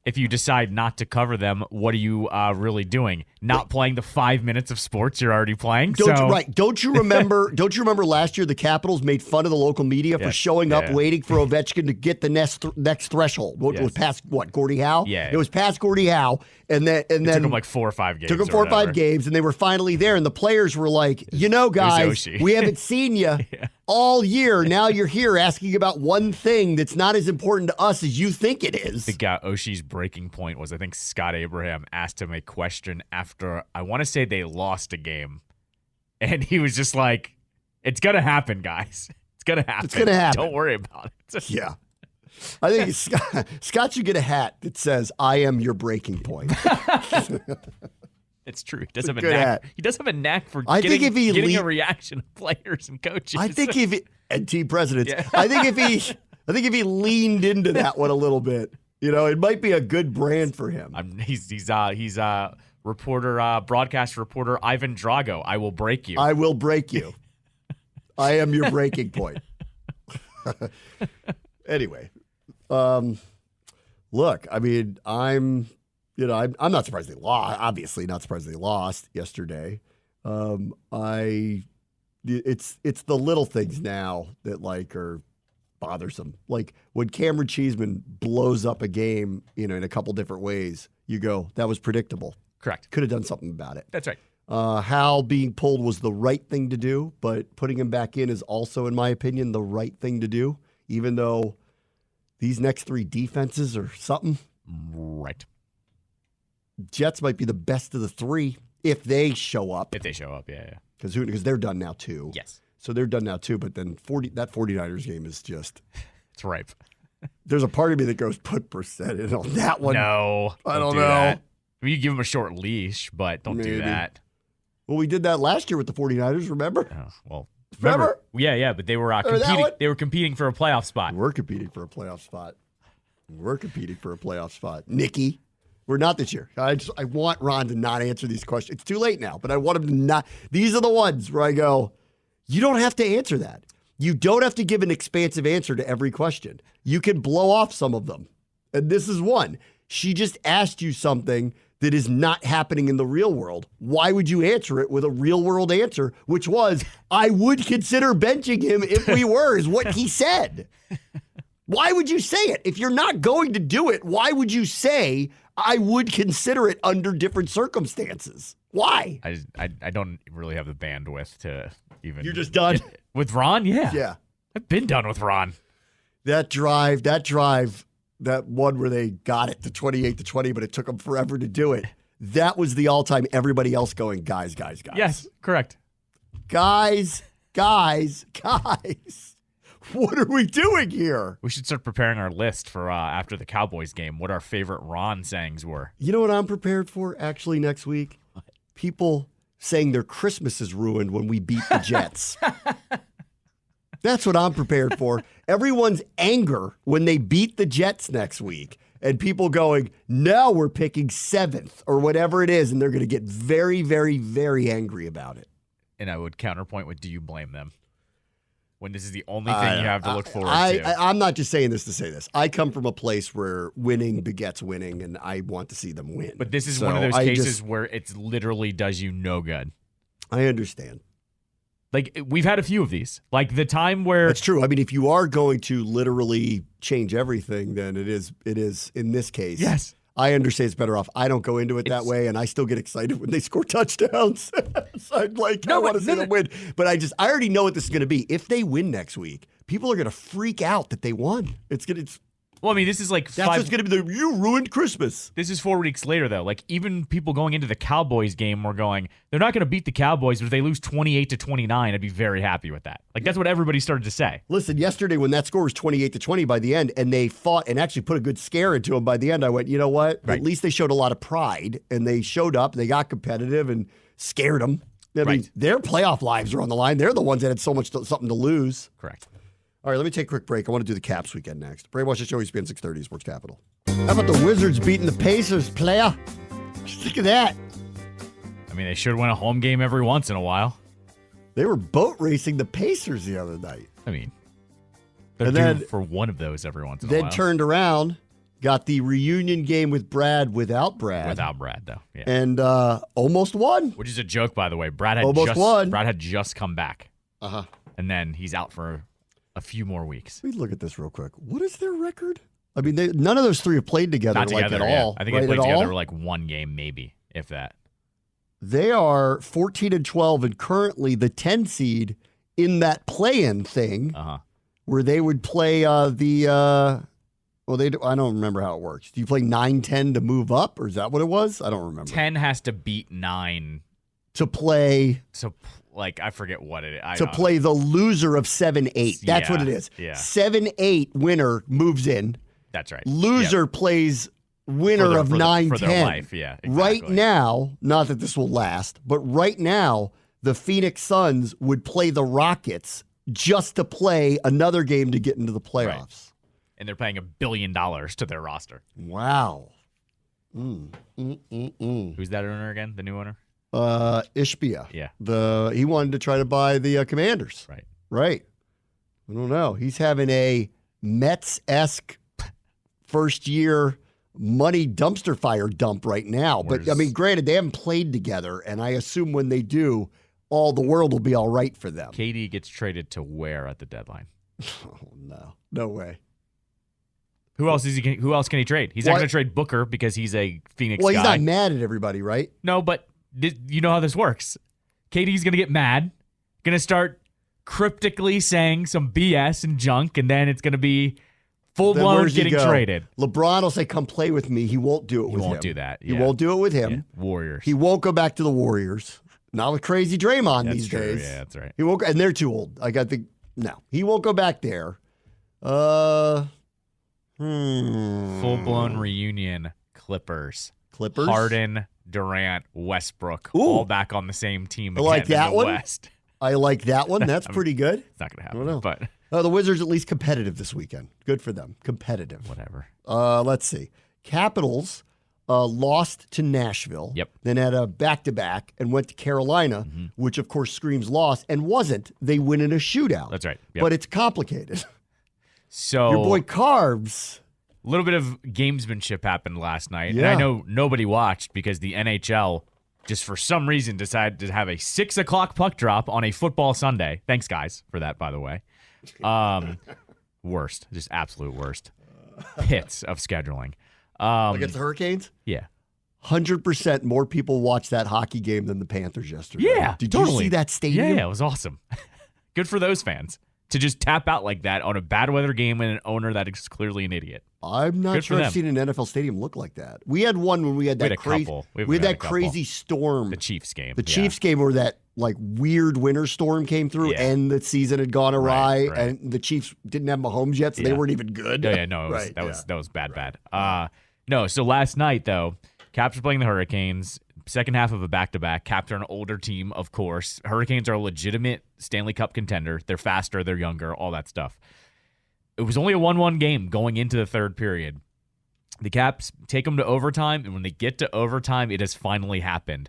if you decide not to cover them, what are you really doing? Not playing the 5 minutes of sports you're already playing? Don't you remember last year the Capitals made fun of the local media for showing up waiting for Ovechkin to get the next threshold? It was past Gordie Howe? Yeah. It was past Gordie Howe. And then took them like 4 or 5 games. Took them 4 or 5 games, and they were finally there. And the players were like, guys, we haven't seen you all year. Now you're here asking about one thing that's not as important to us as you think it is. I think Oshie's breaking point was, I think Scott Abraham asked him a question after, I want to say they lost a game. And he was just like, it's going to happen, guys. It's going to happen. It's going to happen. Don't worry about it. Yeah. I think Scott should get a hat that says, "I am your breaking point." It's true. He does have a good knack. hat. He does have a knack for I getting, think if he getting a reaction of players and coaches. I think and team presidents. Yeah. I think if he leaned into that one a little bit, it might be a good brand for him. He's reporter, broadcast reporter Ivan Drago. I will break you. I will break you. I am your breaking point. Anyway, look, I mean, I'm not surprised they lost. Obviously, not surprised they lost yesterday. It's the little things now that are bothersome. Like when Cameron Cheeseman blows up a game, in a couple different ways, you go, that was predictable. Correct. Could have done something about it. That's right. Hal being pulled was the right thing to do, but putting him back in is also, in my opinion, the right thing to do, even though these next three defenses are something. Right. Jets might be the best of the three if they show up. If they show up, yeah. Because they're done now, too. Yes. So they're done now, too, but then that 49ers game is just... It's ripe. There's a part of me that goes, put Brissett in on that one. No. I don't do know. That. I mean, you give him a short leash, but don't do Maybe. that. Well, we did that last year with the 49ers, remember? Oh, well, Remember? Yeah, but they were Remember that competing. one? They were competing for a playoff spot. We're competing for a playoff spot. Nikki, we're not this year. I want Ron to not answer these questions. It's too late now, but I want him to not. These are the ones where I go, you don't have to answer that. You don't have to give an expansive answer to every question. You can blow off some of them. And this is one. She just asked you something that is not happening in the real world. Why would you answer it with a real world answer, which was, I would consider benching him if we were, is what he said. Why would you say it? If you're not going to do it, why would you say, I would consider it under different circumstances? Why? I don't really have the bandwidth to even. You're just done? With Ron? Yeah. Yeah. I've been done with Ron. That drive, that one where they got it to 28-20, but it took them forever to do it. That was the all-time everybody else going, guys. Yes, correct. Guys. What are we doing here? We should start preparing our list for after the Cowboys game, what our favorite Ron sayings were. You know what I'm prepared for actually next week? People saying their Christmas is ruined when we beat the Jets. That's what I'm prepared for. Everyone's anger when they beat the Jets next week. And people going, now we're picking 7th or whatever it is. And they're going to get very, very, very angry about it. And I would counterpoint with, do you blame them? When this is the only thing you have to look forward to. I'm not just saying this to say this. I come from a place where winning begets winning, and I want to see them win. But this is one of those cases where it literally does you no good. I understand. Like, we've had a few of these. Like the time where... That's true. I mean, if you are going to literally change everything, then it is in this case. Yes. I understand it's better off. I don't go into it that way, and I still get excited when they score touchdowns. So I want to see them win. But I already know what this is going to be. If they win next week, people are going to freak out that they won. Well, I mean, this is like that's what's going to be you ruined Christmas. This is 4 weeks later, though. Like, even people going into the Cowboys game were going, they're not going to beat the Cowboys, but if they lose 28-29, I'd be very happy with that. Like, that's what everybody started to say. Listen, yesterday when that score was 28-20 by the end, and they fought and actually put a good scare into them by the end, I went, you know what? Right. At least they showed a lot of pride, and they showed up, they got competitive and scared them. I mean, their playoff lives are on the line. They're the ones that had something to lose. Correct. All right, let me take a quick break. I want to do the Caps weekend next. Brainwash the show, ESPN 630, Sports Capital. How about the Wizards beating the Pacers, player? Just think of that. I mean, they should win a home game every once in a while. They were boat racing the Pacers the other night. I mean, they're due for one of those every once in a while. Then turned around, got the reunion game with Brad without Brad. Without Brad, though. Yeah. And almost won. Which is a joke, by the way. Brad had just come back. Uh-huh. And then he's out for a few more weeks. Let me look at this real quick. What is their record? I mean, none of those three have played together, Not together at all. I think they played together like one game, maybe, if that. They are 14-12 and currently the 10 seed in that play-in thing, where they would play I don't remember how it works. Do you play 9-10 to move up, or is that what it was? I don't remember. 10 has to beat 9 to play. So like, I forget what it is. To play the loser of 7-8. That's what it is. Yeah. 7-8 winner moves in. That's right. Loser plays winner of 9-10. For their life, yeah. Exactly. Right now, not that this will last, but right now, the Phoenix Suns would play the Rockets just to play another game to get into the playoffs. Right. And they're paying $1 billion to their roster. Wow. Who's that owner again? The new owner? Ishbia. Yeah. He wanted to try to buy the Commanders. Right. I don't know. He's having a Mets-esque first-year money dumpster fire dump right now. But, I mean, granted, they haven't played together, and I assume when they do, all the world will be all right for them. KD gets traded to where at the deadline? Oh, no. No way. Who else can he trade? He's not going to trade Booker because he's a Phoenix guy. Well, he's not mad at everybody, right? No, but you know how this works. KD's going to get mad, going to start cryptically saying some BS and junk, and then it's going to be full-blown getting traded. LeBron will say, come play with me. He won't do it with him. He won't do that. He won't do it with him. Yeah. Warriors. He won't go back to the Warriors. Not with crazy Draymond these days. Yeah, that's right. He won't, and they're too old. No, he won't go back there. Full-blown reunion. Clippers. Harden, Durant, Westbrook, all back on the same team again like that in the one. West. I like that one. That's pretty good. It's not going to happen. But the Wizards at least competitive this weekend. Good for them. Competitive. Whatever. Let's see. Capitals lost to Nashville. Yep. Then had a back-to-back and went to Carolina, which of course screams loss, and wasn't. They win in a shootout. That's right. Yep. But it's complicated. So your boy Carbs. A little bit of gamesmanship happened last night. Yeah. And I know nobody watched because the NHL just for some reason decided to have a 6 o'clock puck drop on a football Sunday. Thanks, guys, for that, by the way. Worst. Just absolute worst. Pits of scheduling. Against the Hurricanes? Yeah. 100% more people watched that hockey game than the Panthers yesterday. Yeah, Did totally. you see that stadium? Yeah, it was awesome. Good for those fans to just tap out like that on a bad weather game and an owner that is clearly an idiot. I'm not sure I've seen an NFL stadium look like that. We had one when we had that crazy storm. The Chiefs game. The Chiefs game where that like weird winter storm came through and the season had gone awry and the Chiefs didn't have Mahomes yet, so they weren't even good. Yeah, no, that was bad. No, so last night though, Caps were playing the Hurricanes. Second half of a back-to-back. Caps are an older team, of course. Hurricanes are a legitimate Stanley Cup contender. They're faster, they're younger, all that stuff. It was only a 1-1 game going into the third period. The Caps take them to overtime, and when they get to overtime, it has finally happened.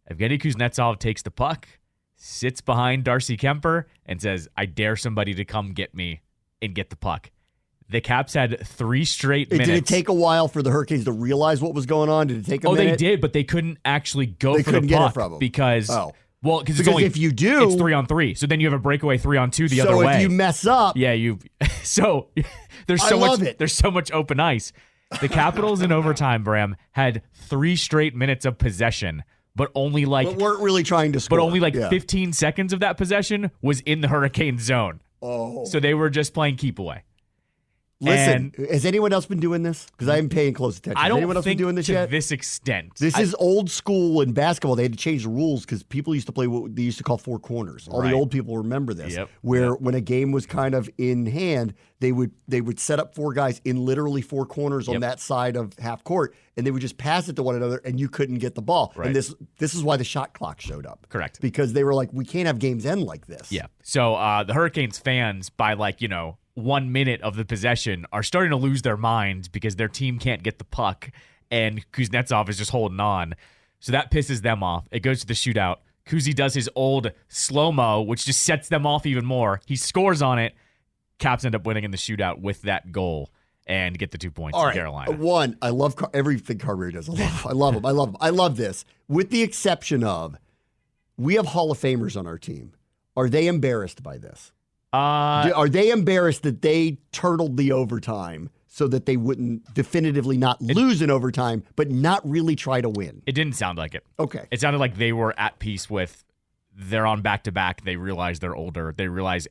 Evgeny Kuznetsov takes the puck, sits behind Darcy Kemper, and says, I dare somebody to come get me and get the puck. The Caps had 3 straight minutes. Did it take a while for the Hurricanes to realize what was going on? Did it take a minute? They did, but they couldn't actually go for the puck get it from them. because if you do, it's 3-on-3. So then you have a breakaway 3-on-2 the other way. So if you mess up, so there's so much open ice. The Capitals in overtime, Bram, had 3 straight minutes of possession, but weren't really trying to score. But only 15 seconds of that possession was in the Hurricane zone. Oh, so they were just playing keep away. Listen, has anyone else been doing this? Because I am paying close attention. I don't Has anyone else think been doing this to yet? this extent. This is old school in basketball. They had to change the rules because people used to play what they used to call 4 corners. All the old people remember this. When a game was kind of in hand, they would set up 4 guys in literally 4 corners on that side of half court, and they would just pass it to one another, and you couldn't get the ball. Right. And this is why the shot clock showed up. Correct. Because they were like, we can't have games end like this. Yeah. So the Hurricanes fans, by 1 minute of the possession, are starting to lose their minds because their team can't get the puck and Kuznetsov is just holding on. So that pisses them off. It goes to the shootout. Kuzi does his old slow-mo, which just sets them off even more. He scores on it. Caps end up winning in the shootout with that goal and get the 2 points in Carolina. One, I love everything Carberry does. I love him. I love this. With the exception of, we have Hall of Famers on our team. Are they embarrassed by this? Are they embarrassed that they turtled the overtime so that they wouldn't definitively not lose in overtime, but not really try to win? It didn't sound like it. Okay. It sounded like they were at peace with they're on back-to-back. They realize they're older. They realize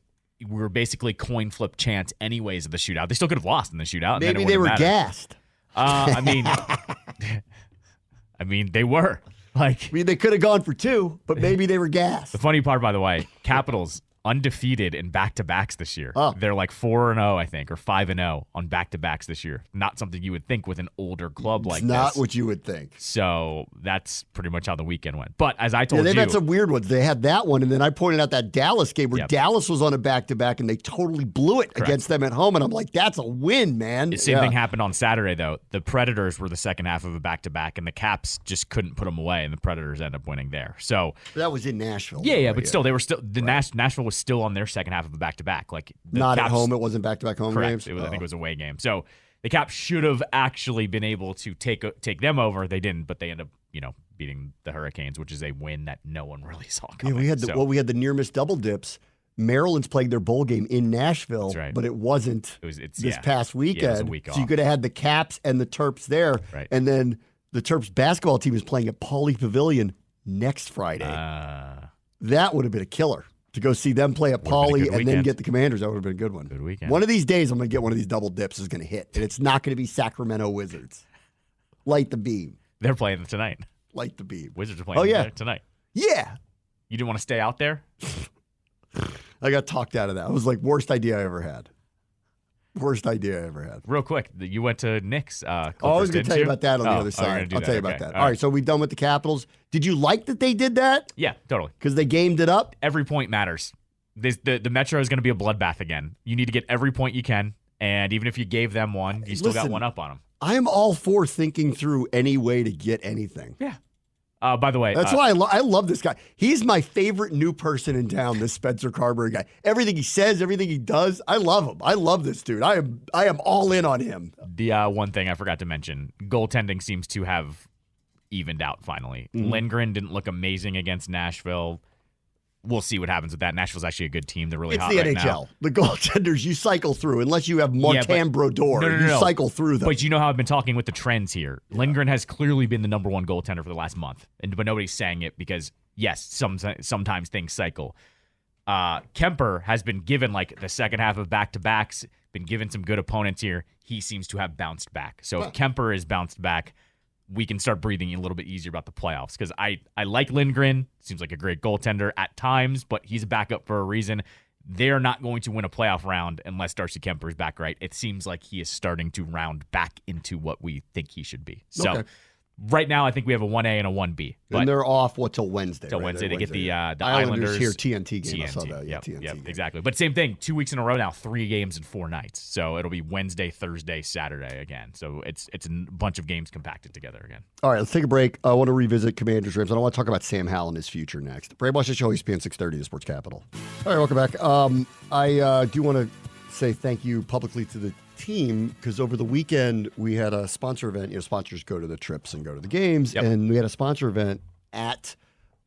we were basically coin flip chance anyways of the shootout. They still could have lost in the shootout. Maybe they were gassed. I mean, they were. Like, I mean, they could have gone for 2, but maybe they were gassed. the funny part, by the way, Capitals undefeated in back-to-backs this year. Oh. They're like 4-0, I think, or 5-0 on back-to-backs this year. Not something you would think with an older club like It's not this. what you would think. So that's pretty much how the weekend went. But as I Yeah, told they've you, had some weird ones. They had that one, and then I pointed out that Dallas game where Yep. Dallas was on a back-to-back, and they totally blew it against them at home. And I'm like, that's a win, man. the same Yeah. thing happened on Saturday, though. The Predators were the second half of a back-to-back, and the Caps just couldn't put them away, and the Predators ended up winning there. So That was in Nashville. yeah, right? but still, they were still Nashville was still on their second half of a back-to-back. Like the Not Caps, at home. It wasn't back-to-back home correct. games. It was, I think it Oh. was a away game. So the Caps should have actually been able to take them over. They didn't, but they ended up, beating the Hurricanes, which is a win that no one really saw Yeah, coming. we had the near miss double dips. Maryland's playing their bowl game in Nashville, That's right. but it wasn't It's this yeah. past weekend. Yeah, it was a week so you off. could have had the Caps and the Terps there, Right. and then the Terps basketball team is playing at Pauley Pavilion next Friday. That would have been a killer to go see them play at Would've been a Pauley good and then weekend. get the Commanders. That would have been a good one. Good weekend. One of these days, I'm going to get one of these double dips is going to hit, and it's not going to be Sacramento Wizards. Light the beam. They're playing tonight. Light the beam. Wizards are playing tonight. Yeah. You didn't want to stay out there? I got talked out of that. It was like worst idea I ever had. Worst idea I ever had. Real quick, you went to Knicks. I was going to tell you about that on the other you're side. gonna do I'll that. tell you about Okay. that. All right, so we've done with the Capitals. Did you like that they did that? Yeah, totally. Because they gamed it up? Every point matters. The Metro is going to be a bloodbath again. You need to get every point you can, and even if you gave them one, you still got Listen, one up on them. I am all for thinking through any way to get anything. Yeah. By the way, That's why I love this guy. He's my favorite new person in town, this Spencer Carberry guy. Everything he says, everything he does, I love him. I love this dude. I am all in on him. the one thing I forgot to mention, goaltending seems to have evened out finally. Lindgren didn't look amazing against Nashville. We'll see what happens with that. Nashville's actually a good team. They're really It's hot the right NHL. now. The goaltenders you cycle through, unless you have Yeah, Martin Brodeur. No. You cycle through them. But you know how I've been talking with the trends here. Lindgren has clearly been the number one goaltender for the last month, but nobody's saying it because, yes, sometimes things cycle. Kemper has been given like the second half of back-to-backs, been given some good opponents here. He seems to have bounced back. So if Kemper is bounced back, we can start breathing a little bit easier about the playoffs because I like Lindgren. Seems like a great goaltender at times, but he's a backup for a reason. They're not going to win a playoff round unless Darcy Kemper is back right. It seems like he is starting to round back into what we think he should be. So Okay. right now, I think we have a 1A and a 1B. But and they're off, till Wednesday? till right? Wednesday to get the Islanders Islanders here, TNT game. I saw that. Yeah, Yep, TNT yep, game. exactly. But same thing, 2 weeks in a row now, 3 games in 4 nights. So it'll be Wednesday, Thursday, Saturday again. So it's a bunch of games compacted together again. All right, let's take a break. I want to revisit Commanders Rams. I want to talk about Sam Howell and his future next. Brave Washington Show, ESPN 630, the Sports Capital. All right, welcome back. I do want to say thank you publicly to the team because over the weekend we had a sponsor event. Sponsors go to the trips and go to the games, Yep. and we had a sponsor event at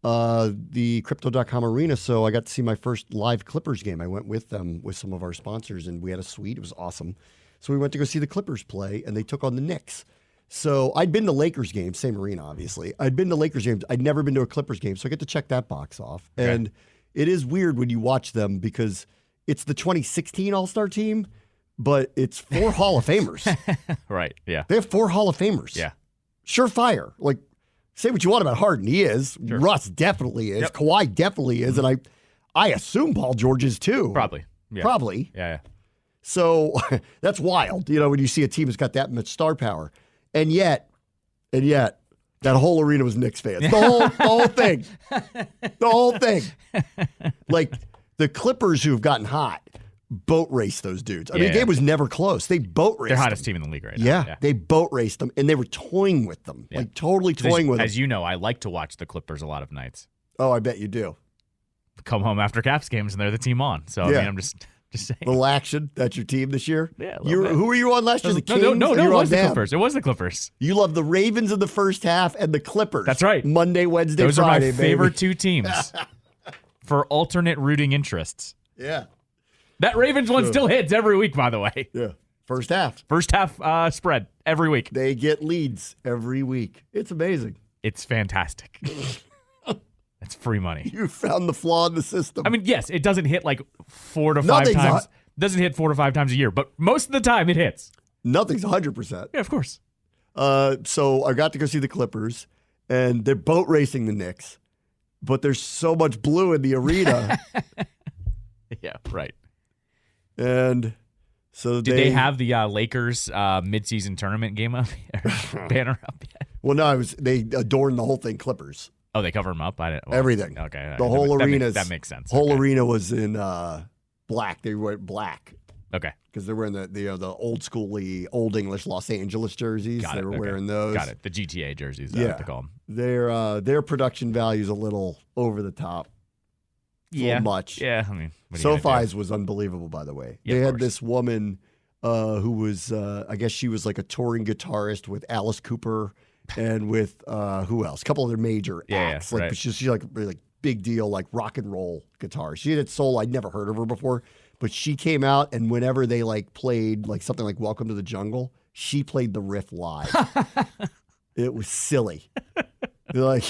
the Crypto.com arena. So I got to see my first live Clippers game. I went with them with some of our sponsors, and we had a suite. It was awesome. So we went to go see the Clippers play, and they took on the Knicks. So I'd been to Lakers games, same arena, obviously. I'd been to Lakers games. I'd never been to a Clippers game, so I get to check that box off. Okay. And it is weird when you watch them because it's the 2016 All-Star team, but it's 4 Hall of Famers. Right, yeah. They have 4 Hall of Famers. Yeah. Surefire. Like, say what you want about Harden. He is. Sure. Russ definitely is. Yep. Kawhi definitely is. And I assume Paul George is too. Probably. Yeah. Probably. Yeah. So that's wild, when you see a team that's got that much star power. And yet, that whole arena was Knicks fans. The whole thing. The whole thing. Like, the Clippers who have gotten hot boat raced those dudes. I mean, the game was never close. They boat raced They're them. hottest team in the league right now. Yeah, they boat raced them, and they were toying with them. Yeah. Like, totally toying with them. As you know, I like to watch the Clippers a lot of nights. Oh, I bet you do. Come home after Caps games, and they're the team on. So, Yeah. I mean, I'm just saying. Little action. That's your team this year? Yeah, a little bit. Who were you on last year? The Kings? No, You it were on was the them. Clippers. It was the Clippers. You love the Ravens in the first half and the Clippers. That's right. Monday, Wednesday, Those Friday, are my favorite baby. 2 teams for alternate rooting interests. Yeah. That Ravens one still hits every week, by the way. Yeah. First half. First half spread every week. They get leads every week. It's amazing. It's fantastic. It's free money. You found the flaw in the system. I mean, yes, it doesn't hit like 4 to 5 Nothing's times. hot. Doesn't hit 4 to 5 times a year, but most of the time it hits. nothing's 100%. Yeah, of course. So I got to go see the Clippers, and they're boat racing the Knicks, but there's so much blue in the arena. Yeah, right. And so Did they have the Lakers midseason tournament game up banner up yet? Well, no, they adorned the whole thing Clippers. Oh, they cover them up. Everything. Okay, the whole arena. That makes sense. Whole arena was in black. They were black. Okay. Because they were in the old schooly, old English Los Angeles jerseys. They were wearing those. Got it. The GTA jerseys. Yeah. To call them. Their production value is a little over the top. A little much. Yeah. I mean, SoFi's was unbelievable, by the way. Yeah, they had this woman who was, I guess she was like a touring guitarist with Alice Cooper and with who else? A couple other major acts. Right. But she's like really big deal, like rock and roll guitar. She had soul. I'd never heard of her before, but she came out, and whenever they like played like something like "Welcome to the Jungle," she played the riff live. It was silly. Like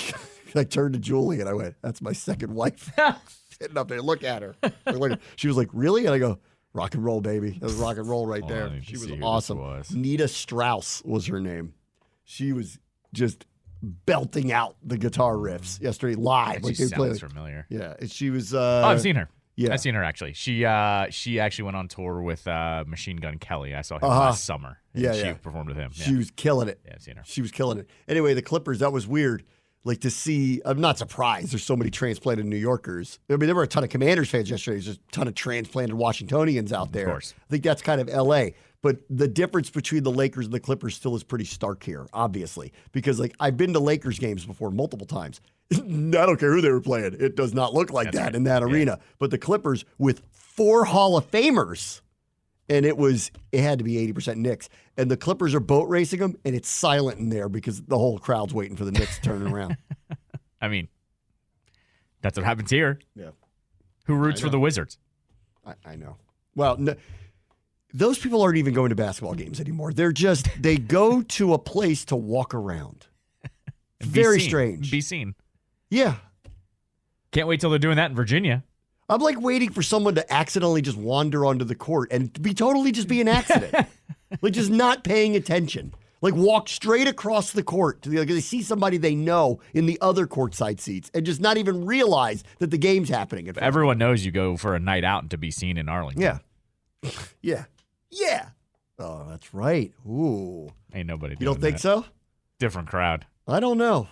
I turned to Julie and I went, "That's my second wife." Sitting up there, look at her. She was like, "Really?" And I go, "Rock and roll, baby. That was rock and roll right there." She was awesome. Nita Strauss was her name. She was just belting out the guitar riffs yesterday live. She sounds familiar. Yeah, she was. I've seen her. Yeah, I've seen her actually. She actually went on tour with Machine Gun Kelly. I saw him last summer. She performed with him. She was killing it. Yeah, I've seen her. She was killing it. Anyway, the Clippers. That was weird. Like to see. I'm not surprised. There's so many transplanted New Yorkers. I mean, there were a ton of Commanders fans yesterday. There's just a ton of transplanted Washingtonians out there. Of course. I think that's kind of L.A. But the difference between the Lakers and the Clippers still is pretty stark here, obviously. Because like I've been to Lakers games before multiple times. I don't care who they were playing. It does not look like that in that arena. But the Clippers with 4 Hall of Famers, and it had to be 80% Knicks. And the Clippers are boat racing them, and it's silent in there because the whole crowd's waiting for the Knicks to turn around. I mean, that's what happens here. Yeah. Who roots for the Wizards? I know. Well, no, those people aren't even going to basketball games anymore. They go to a place to walk around. Very strange. Be seen. Yeah. Can't wait till they're doing that in Virginia. I'm like waiting for someone to accidentally just wander onto the court and be an accident. Like just not paying attention. Like walk straight across the court to they see somebody they know in the other courtside seats and just not even realize that the game's happening. Everyone knows you go for a night out and to be seen in Arlington. Yeah. Yeah. Yeah. Oh, that's right. Ooh. Ain't nobody doing You don't think that. so? Different crowd. I don't know.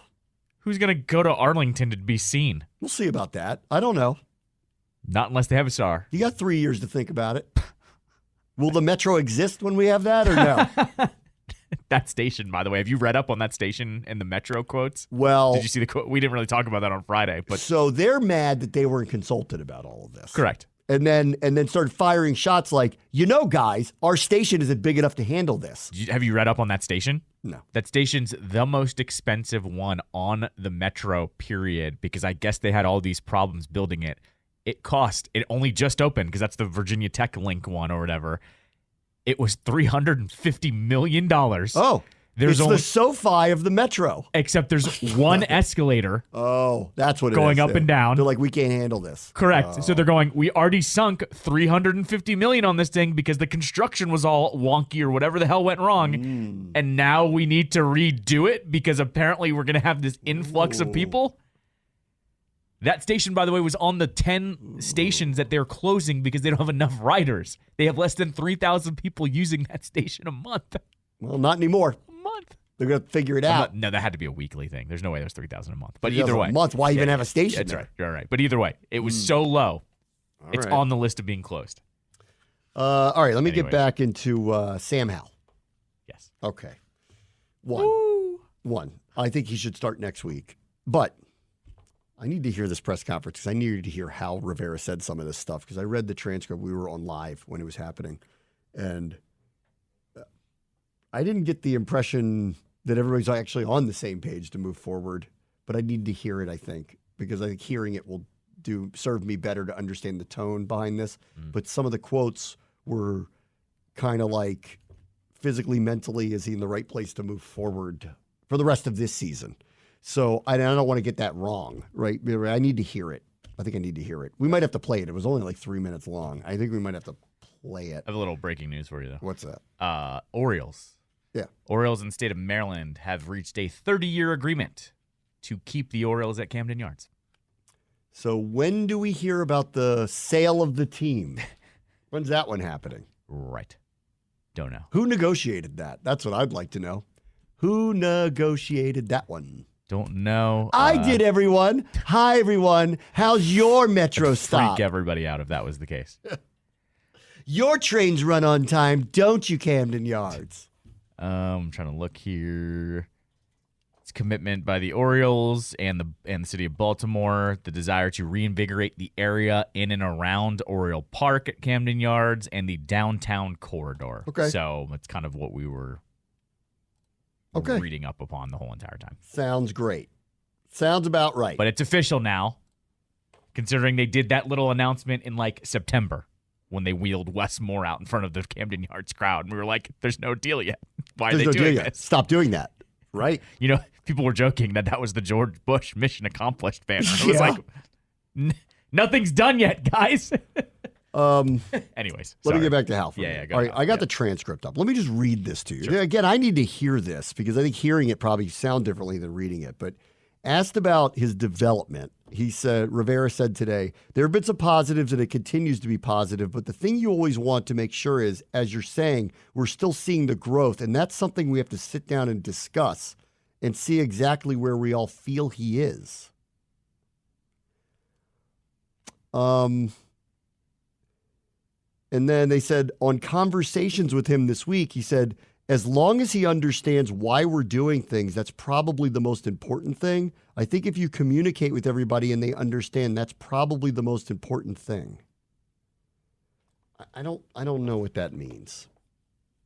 Who's going to go to Arlington to be seen? We'll see about that. I don't know. Not unless they have a star. You got 3 years to think about it. Will the Metro exist when we have that or no? That station, by the way, have you read up on that station and the Metro quotes? Well, did you see the quote? We didn't really talk about that on Friday, but so they're mad that they weren't consulted about all of this. Correct. And then started firing shots like, guys, our station isn't big enough to handle this. Have you read up on that station? No. That station's the most expensive one on the Metro, period, because I guess they had all these problems building it. It only just opened because that's the Virginia Tech link one or whatever. It was $350 million. Oh, it's the SoFi of the Metro. Except there's one escalator. Oh, that's what it going is. Up and down. They're like, we can't handle this. Correct. Oh. So they're going, we already sunk $350 million on this thing because the construction was all wonky or whatever the hell went wrong. And now we need to redo it because apparently we're going to have this influx of people. That station, by the way, was on the 10 stations that they're closing because they don't have enough riders. They have less than 3,000 people using that station a month. Well, not anymore. A month. They're going to figure it out. No, that had to be a weekly thing. There's no way there's 3,000 a month. But either way. A month? Why even have a station? That's right. You're right. But either way, it was so low. It's on the list of being closed. All right, let me get back into Sam Howell. Yes. Okay. One. I think he should start next week. But I need to hear this press conference because I needed to hear how Rivera said some of this stuff because I read the transcript. We were on live when it was happening. And I didn't get the impression that everybody's actually on the same page to move forward. But I need to hear it, I think, because I think hearing it will serve me better to understand the tone behind this. But some of the quotes were kind of like physically, mentally, is he in the right place to move forward for the rest of this season? So I don't want to get that wrong, right? I need to hear it. I think I need to hear it. We might have to play it. It was only like 3 minutes long. I think we might have to play it. I have a little breaking news for you, though. What's that? Orioles. Yeah. Orioles in the state of Maryland have reached a 30-year agreement to keep the Orioles at Camden Yards. So when do we hear about the sale of the team? When's that one happening? Right. Don't know. Who negotiated that? That's what I'd like to know. Who negotiated that one? Don't know. I did, everyone. Hi, everyone. How's your metro stop? Freak everybody out if that was the case. Your trains run on time, don't you, Camden Yards? I'm trying to look here. It's commitment by the Orioles and the city of Baltimore, the desire to reinvigorate the area in and around Oriole Park at Camden Yards and the downtown corridor. Okay. So it's kind of what we were reading up upon the whole entire time. Sounds great. Sounds about right. But it's official now, considering they did that little announcement in like September when they wheeled Wes Moore out in front of the Camden Yards crowd. And we were like, there's no deal yet. Why are they doing this? Stop doing that. Right? You know, people were joking that was the George Bush mission accomplished banner. It was like, nothing's done yet, guys. Anyways, let me get back to Hal. Yeah, All right, I got the transcript up. Let me just read this to you. Sure. Again, I need to hear this because I think hearing it probably sound differently than reading it. But asked about his development, Rivera said today, there have been some positives and it continues to be positive, but the thing you always want to make sure is, as you're saying, we're still seeing the growth, and that's something we have to sit down and discuss and see exactly where we all feel he is. And then they said on conversations with him this week, he said, as long as he understands why we're doing things, that's probably the most important thing. I think if you communicate with everybody and they understand, that's probably the most important thing. I don't know what that means.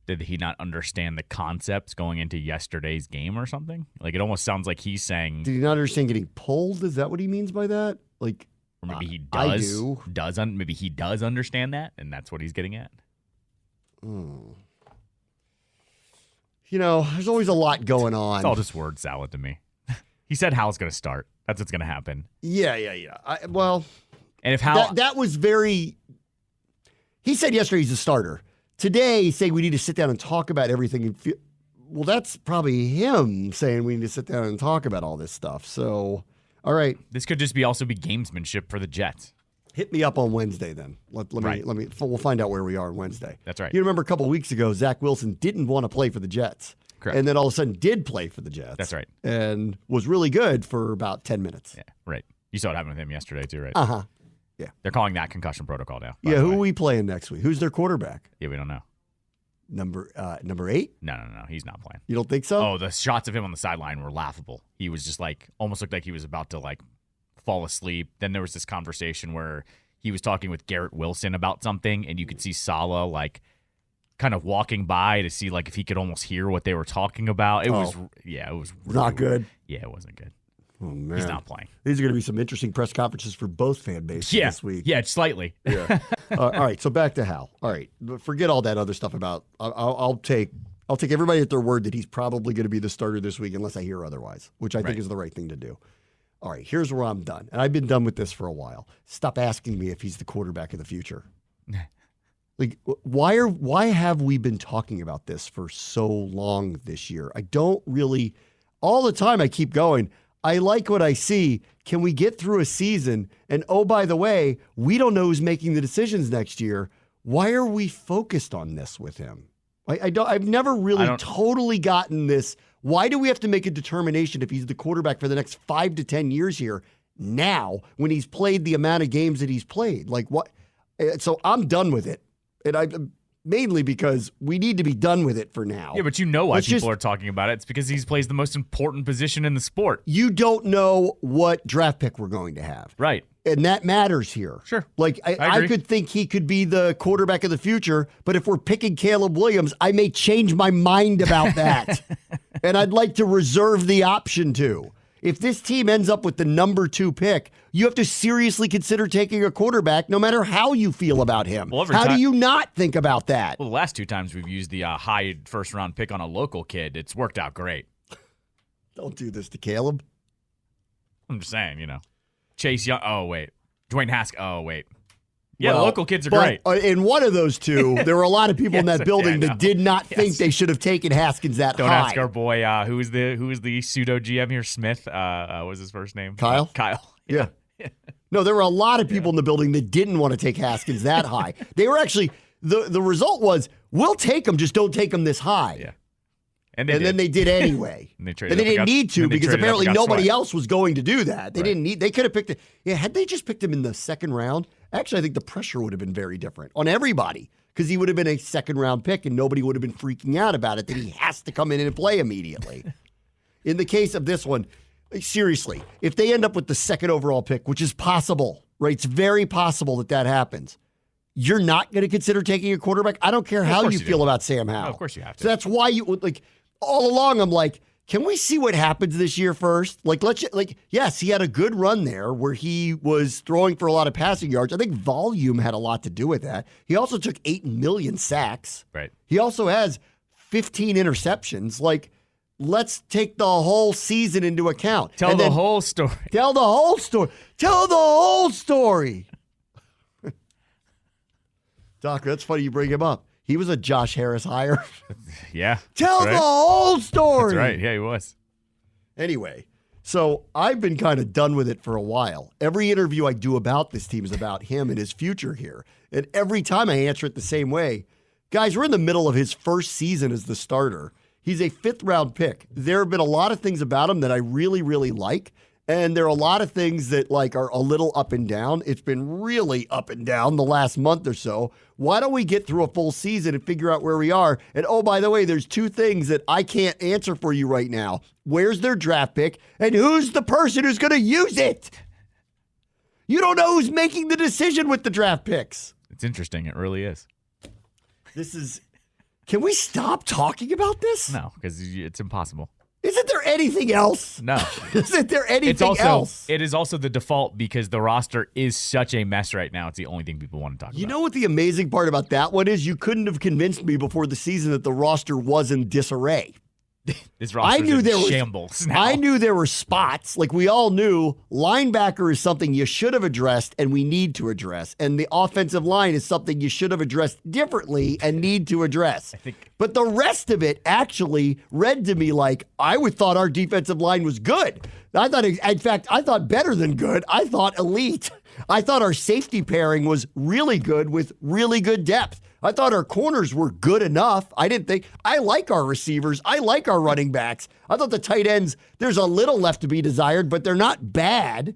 Did he not understand the concepts going into yesterday's game or something? Like, it almost sounds like he's saying... Did he not understand getting pulled? Is that what he means by that? Like, or maybe he does. I do. Maybe he does understand that, and that's what he's getting at. You know, there's always a lot going on. It's all just word salad to me. He said Hal's going to start. That's what's going to happen. Yeah. And if Hal... That was very... He said yesterday he's a starter. Today, he's saying we need to sit down and talk about everything. Well, that's probably him saying we need to sit down and talk about all this stuff. So, all right. This could just also be gamesmanship for the Jets. Hit me up on Wednesday then. We'll find out where we are on Wednesday. That's right. You remember a couple of weeks ago, Zach Wilson didn't want to play for the Jets. Correct. And then all of a sudden did play for the Jets. That's right. And was really good for about 10 minutes. Yeah, right. You saw what happened with him yesterday too, right? Uh-huh. Yeah. They're calling that concussion protocol now. Yeah, who are we playing next week? Who's their quarterback? Yeah, we don't know. Number 8? No. He's not playing. You don't think so? Oh, the shots of him on the sideline were laughable. He was just like, almost looked like he was about to like fall asleep. Then there was this conversation where he was talking with Garrett Wilson about something, and you could see Saleh like kind of walking by to see like if he could almost hear what they were talking about. It was really not good. Yeah, it wasn't good. Oh, man. He's not playing. These are going to be some interesting press conferences for both fan bases this week. Yeah, slightly. Yeah. All right, so back to Hal. All right, forget all that other stuff about. I'll take everybody at their word that he's probably going to be the starter this week unless I hear otherwise, which I think is the right thing to do. All right, here's where I'm done, and I've been done with this for a while. Stop asking me if he's the quarterback of the future. Like, why have we been talking about this for so long this year? I don't really. All the time I keep going, I like what I see. Can we get through a season? And oh, by the way, we don't know who's making the decisions next year. Why are we focused on this with him? I've never really totally gotten this. Why do we have to make a determination if he's the quarterback for the next 5 to 10 years here now when he's played the amount of games that he's played? Like what? So I'm done with it. And mainly because we need to be done with it for now. Yeah, but you know why people are talking about it. It's because he plays the most important position in the sport. You don't know what draft pick we're going to have. Right. And that matters here. Sure. Like, I could think he could be the quarterback of the future, but if we're picking Caleb Williams, I may change my mind about that. And I'd like to reserve the option to. If this team ends up with the number 2 pick, you have to seriously consider taking a quarterback no matter how you feel about him. Well, how do you not think about that? Well, the last 2 times we've used the high first-round pick on a local kid, it's worked out great. Don't do this to Caleb. I'm just saying, Chase Young. Oh, wait. Dwayne Haskins. Oh, wait. Yeah, Well, the local kids are but, great. In one of those two, there were a lot of people in Yes, that building I know. that did not think they should have taken Haskins that Don't high. ask our boy who is the pseudo GM here, Smith. What was his first name? Kyle? Kyle. Yeah. No, there were a lot of people in the building that didn't want to take Haskins that high. They were actually, the result was, we'll take him, just don't take him this high. Yeah. And then they did anyway. And they and they didn't need to because apparently nobody else was going to do that. They didn't need. They could have picked it. Yeah, had they just picked him in the second round, actually, I think the pressure would have been very different on everybody because he would have been a second-round pick and nobody would have been freaking out about it that he has to come in and play immediately. In the case of this one, seriously, if they end up with the second overall pick, which is possible, right? It's very possible that happens. You're not going to consider taking a quarterback? I don't care how you feel about Sam Howell. No, of course you have to. So that's why you like all along. I'm like, can we see what happens this year first? Yes, he had a good run there where he was throwing for a lot of passing yards. I think volume had a lot to do with that. He also took 8 million sacks. Right. He also has 15 interceptions. Like, let's take the whole season into account. Tell the whole story. Tell the whole story. Tell the whole story. Doc, that's funny you bring him up. He was a Josh Harris hire. Yeah. Tell the whole story. That's right. Yeah, he was. Anyway, so I've been kind of done with it for a while. Every interview I do about this team is about him and his future here. And every time I answer it the same way. Guys, we're in the middle of his first season as the starter. He's a 5th-round pick. There have been a lot of things about him that I really, really like. And there are a lot of things that are a little up and down. It's been really up and down the last month or so. Why don't we get through a full season and figure out where we are? And oh, by the way, there's 2 things that I can't answer for you right now. Where's their draft pick? And who's the person who's going to use it? You don't know who's making the decision with the draft picks. It's interesting. It really is. Can we stop talking about this? No, because it's impossible. Isn't there anything else? No. Isn't there anything else? It is also the default because the roster is such a mess right now. It's the only thing people want to talk about. You know what the amazing part about that one is? You couldn't have convinced me before the season that the roster was in disarray. This roster is in shambles now. I knew there were spots. Like we all knew linebacker is something you should have addressed and we need to address. And the offensive line is something you should have addressed differently and need to address. But the rest of it actually read to me like I would thought our defensive line was good. I thought better than good. I thought elite. I thought our safety pairing was really good with really good depth. I thought our corners were good enough. I like our receivers. I like our running backs. I thought the tight ends, there's a little left to be desired, but they're not bad.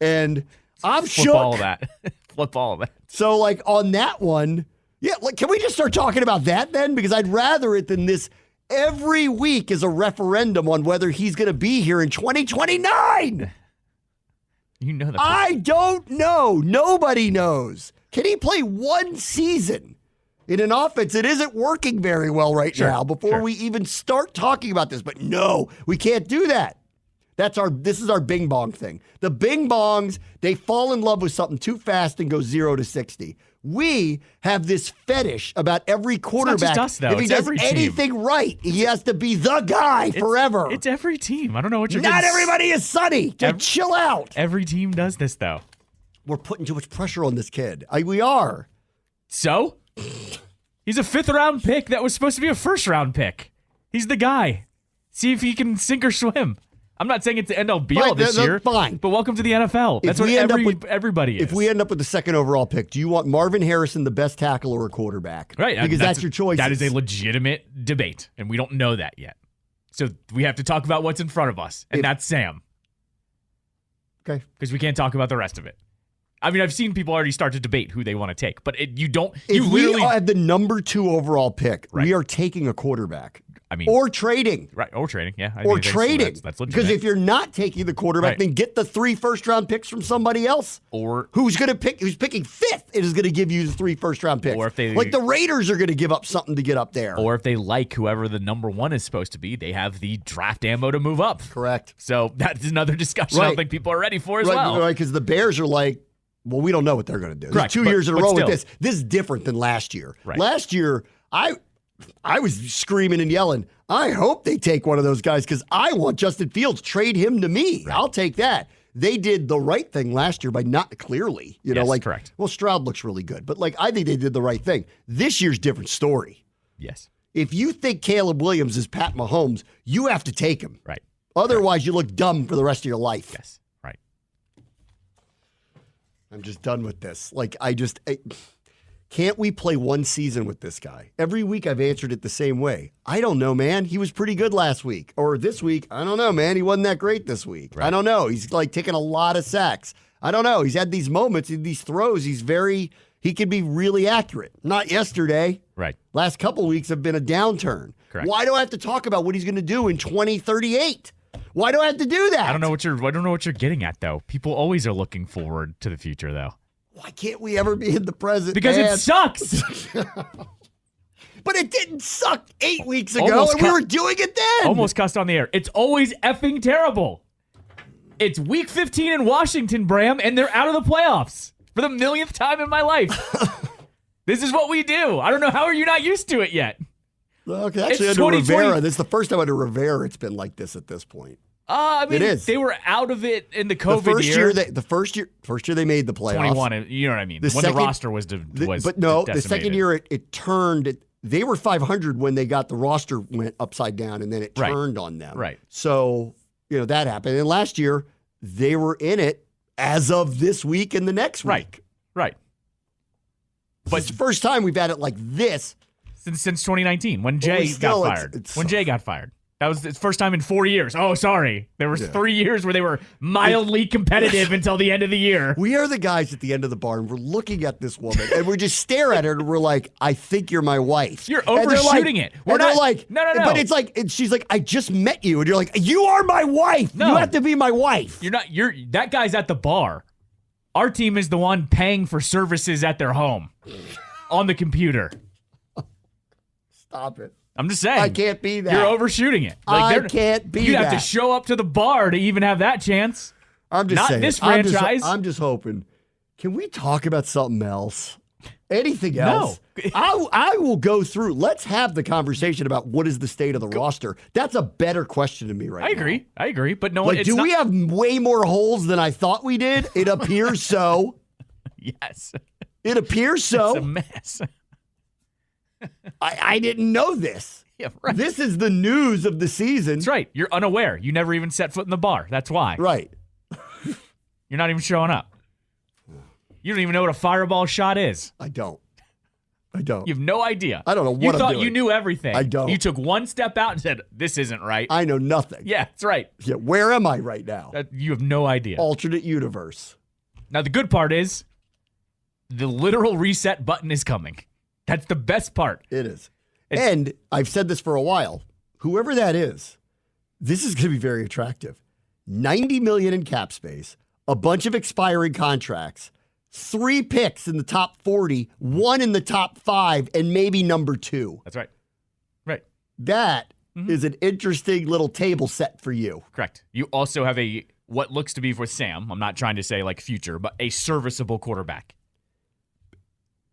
And I'm shook. Flip all of that. Flip all of that. So on that one, yeah, can we just start talking about that then? Because I'd rather it than this. Every week is a referendum on whether he's going to be here in 2029. You know that. I don't know. Nobody knows. Can he play one season in an offense that isn't working very well right now before we even start talking about this? But no, we can't do that. This is our bing bong thing. The bing bongs, they fall in love with something too fast and go 0 to 60. We have this fetish about every quarterback. It's not just us, though. If he does anything right, he has to be the guy forever. It's every team. I don't know what you're Not everybody is Sonny. Just chill out. Every team does this, though. We're putting too much pressure on this kid. We are. So? He's a 5th-round pick that was supposed to be a 1st-round pick. He's the guy. See if he can sink or swim. I'm not saying it's the end all be all this year. Fine. But welcome to the NFL. That's what everybody is. If we end up with the 2nd overall pick, do you want Marvin Harrison the best tackle or a quarterback? Right. Because that's your choice. That is a legitimate debate, and we don't know that yet. So we have to talk about what's in front of us, and that's Sam. Okay. Because we can't talk about the rest of it. I mean, I've seen people already start to debate who they want to take, but If we have the number 2 overall pick, we are taking a quarterback. I mean, or trading. Right, or trading, yeah. Or trading. That's legitimate. Because if you're not taking the quarterback, then get the 3 first-round picks from somebody else. Or who's picking 5th and is going to give you the 3 first-round picks. Or if they the Raiders are going to give up something to get up there. Or if they like whoever the number 1 is supposed to be, they have the draft ammo to move up. Correct. So that's another discussion I don't think people are ready for as well. Right, because the Bears are like, well, we don't know what they're going to do. Correct, 2 years in a row still. with this. This is different than last year. Right. Last year, I was screaming and yelling, I hope they take one of those guys because I want Justin Fields. Trade him to me. Right. I'll take that. they did the right thing last year by not clearly, Yes, correct. Well, Stroud looks really good, but I think they did the right thing. This year's different story. Yes. If you think Caleb Williams is Pat Mahomes, you have to take him. Right. Otherwise, you look dumb for the rest of your life. Yes. Right. I'm just done with this. Can't we play one season with this guy? Every week I've answered it the same way. I don't know, man. He was pretty good last week. Or this week, I don't know, man. He wasn't that great this week. Right. I don't know. He's taking a lot of sacks. I don't know. He's had these moments, these throws. He can be really accurate. Not yesterday. Right. Last couple of weeks have been a downturn. Correct. Why do I have to talk about what he's going to do in 2038? Why do I have to do that? I don't know what you're getting at though. People always are looking forward to the future though. Why can't we ever be in the present? Because man? it sucks. But it didn't suck 8 weeks ago, and we were doing it then. Almost cussed on the air. It's always effing terrible. It's week 15 in Washington, Bram, and they're out of the playoffs for the millionth time in my life. This is what we do. I don't know. How are you not used to it yet? Okay, actually, under Rivera, this is the first time under Rivera it's been like this at this point. I mean, it is. They were out of it in the COVID year. The first year they made the playoffs. 21, you know what I mean? The roster was the second year it turned. They were 500 when they got the roster went upside down, and then it turned on them. Right. So that happened. And last year they were in it as of this week and the next week. Right. But it's the first time we've had it like this since 2019 when Jay got fired. When Jay got fired. That was the first time in 4 years. Oh, sorry. There was 3 years where they were mildly competitive until the end of the year. We are the guys at the end of the bar, and we're looking at this woman, and we just stare at her, and we're like, I think you're my wife. You're overshooting it. No. But it's like, and she's like, I just met you. And you're like, you are my wife. No. You have to be my wife. That guy's at the bar. Our team is the one paying for services at their home on the computer. Stop it. I'm just saying. I can't be that. You're overshooting it. I can't be that. You'd have to show up to the bar to even have that chance. I'm just saying. Not this franchise. I'm just hoping. Can we talk about something else? Anything else? No. I will go through. Let's have the conversation about what is the state of the roster. That's a better question to me right now. I agree. But no one. We have way more holes than I thought we did? It appears so. Yes. It appears so. It's a mess. I didn't know this. Yeah, right. This is the news of the season. That's right. You're unaware. You never even set foot in the bar. That's why. Right. You're not even showing up. You don't even know what a fireball shot is. I don't. You have no idea. I don't know what you I'm thought doing. You knew everything. I don't. You took one step out and said, this isn't right. I know nothing. Yeah, that's right. Yeah, where am I right now? You have no idea. Alternate universe. Now, the good part is the literal reset button is coming. That's the best part. It is. And I've said this for a while. Whoever that is, this is going to be very attractive. $90 million in cap space, a bunch of expiring contracts, 3 picks in the top 40, 1 in the top 5, and maybe number 2. That's right. Right. That is an interesting little table set for you. Correct. You also have what looks to be with Sam, I'm not trying to say like future, but a serviceable quarterback.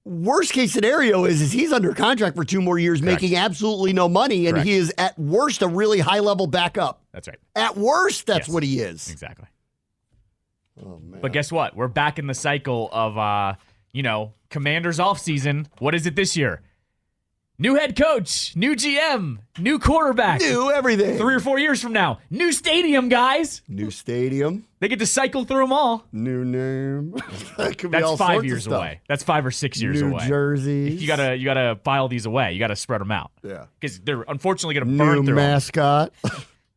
Worst case scenario is he's under contract for 2 more years, Correct. making absolutely no money, and Correct. he is at worst a really high level backup. That's right. At worst, that's Yes. what he is. Exactly. Oh man! But guess what? We're back in the cycle of Commanders offseason. What is it this year? New head coach, new GM, new quarterback. New everything. 3 or 4 years from now, new stadium, guys. New stadium. They get to cycle through them all. New name. That could be That's all 5 sorts of years stuff. away. That's 5 or 6 years New away. jerseys. You gotta file these away. You gotta spread them out. Yeah. Because they're unfortunately gonna burn New through 'em. mascot.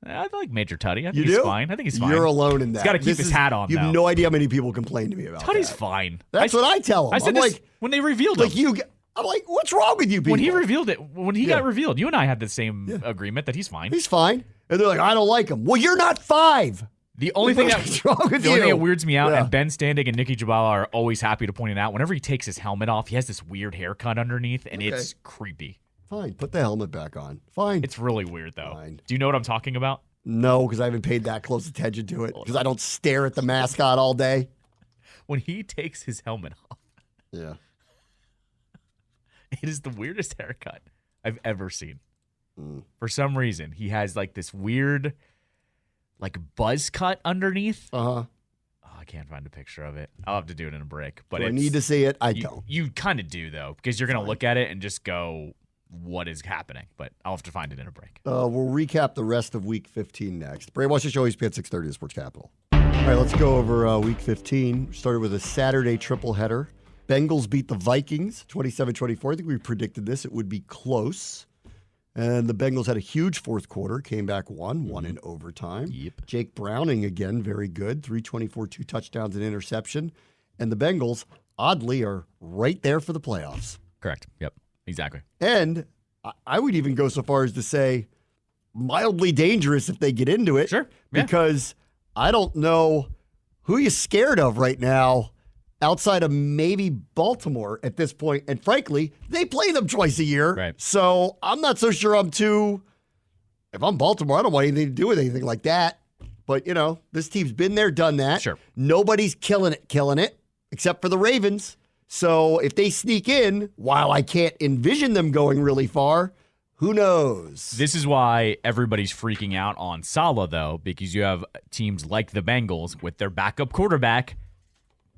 I like Major Tutty. I think You he's do? fine. I think he's fine. You're alone in that. He's got to keep This his is- hat on. You have though. no idea how many people complain to me about Tutty's that. fine. That's what I tell him. I said I'm this like, when they revealed him. I'm like, what's wrong with you people? When he revealed it, when he Yeah. got revealed, you and I had the same agreement that he's fine. He's fine. And they're like, I don't like him. Well, you're not 5. The only thing What's wrong with the only thing you? that weirds me out, Yeah. and Ben Standig and Nikki Jabala are always happy to point it out. Whenever he takes his helmet off, he has this weird haircut underneath, and it's creepy. Fine. Put the helmet back on. Fine. It's really weird, though. Fine. Do you know what I'm talking about? No, because I haven't paid that close attention to it. Because I don't stare at the mascot all day. When he takes his helmet off, Yeah. it is the weirdest haircut I've ever seen. For some reason, he has like this weird, like buzz cut underneath. Uh-huh. I can't find a picture of it. I'll have to do it in a break. But Do I need to see it? I don't. You kind of do, though, because you're going to look at it and just go, what is happening? But I'll have to find it in a break. We'll recap the rest of Week 15 next. Brady Washington Show, ESPN 630, Sports Capital. All right, let's go over Week 15. Started with a Saturday triple header. Bengals beat the Vikings 27-24. I think we predicted this. It would be close. And the Bengals had a huge fourth quarter, came back won in overtime. Yep. Jake Browning, again, very good. 324, 2 touchdowns and interception. And the Bengals, oddly, are right there for the playoffs. Correct. Yep. Exactly. And I would even go so far as to say mildly dangerous if they get into it. Sure. Yeah. Because I don't know who you're scared of right now outside of maybe Baltimore at this point. And frankly, they play them twice a year. Right. So I'm not so sure if I'm Baltimore, I don't want anything to do with anything like that. But, this team's been there, done that. Sure. Nobody's killing it, except for the Ravens. So if they sneak in, while I can't envision them going really far, who knows? This is why everybody's freaking out on Saleh, though, because you have teams like the Bengals with their backup quarterback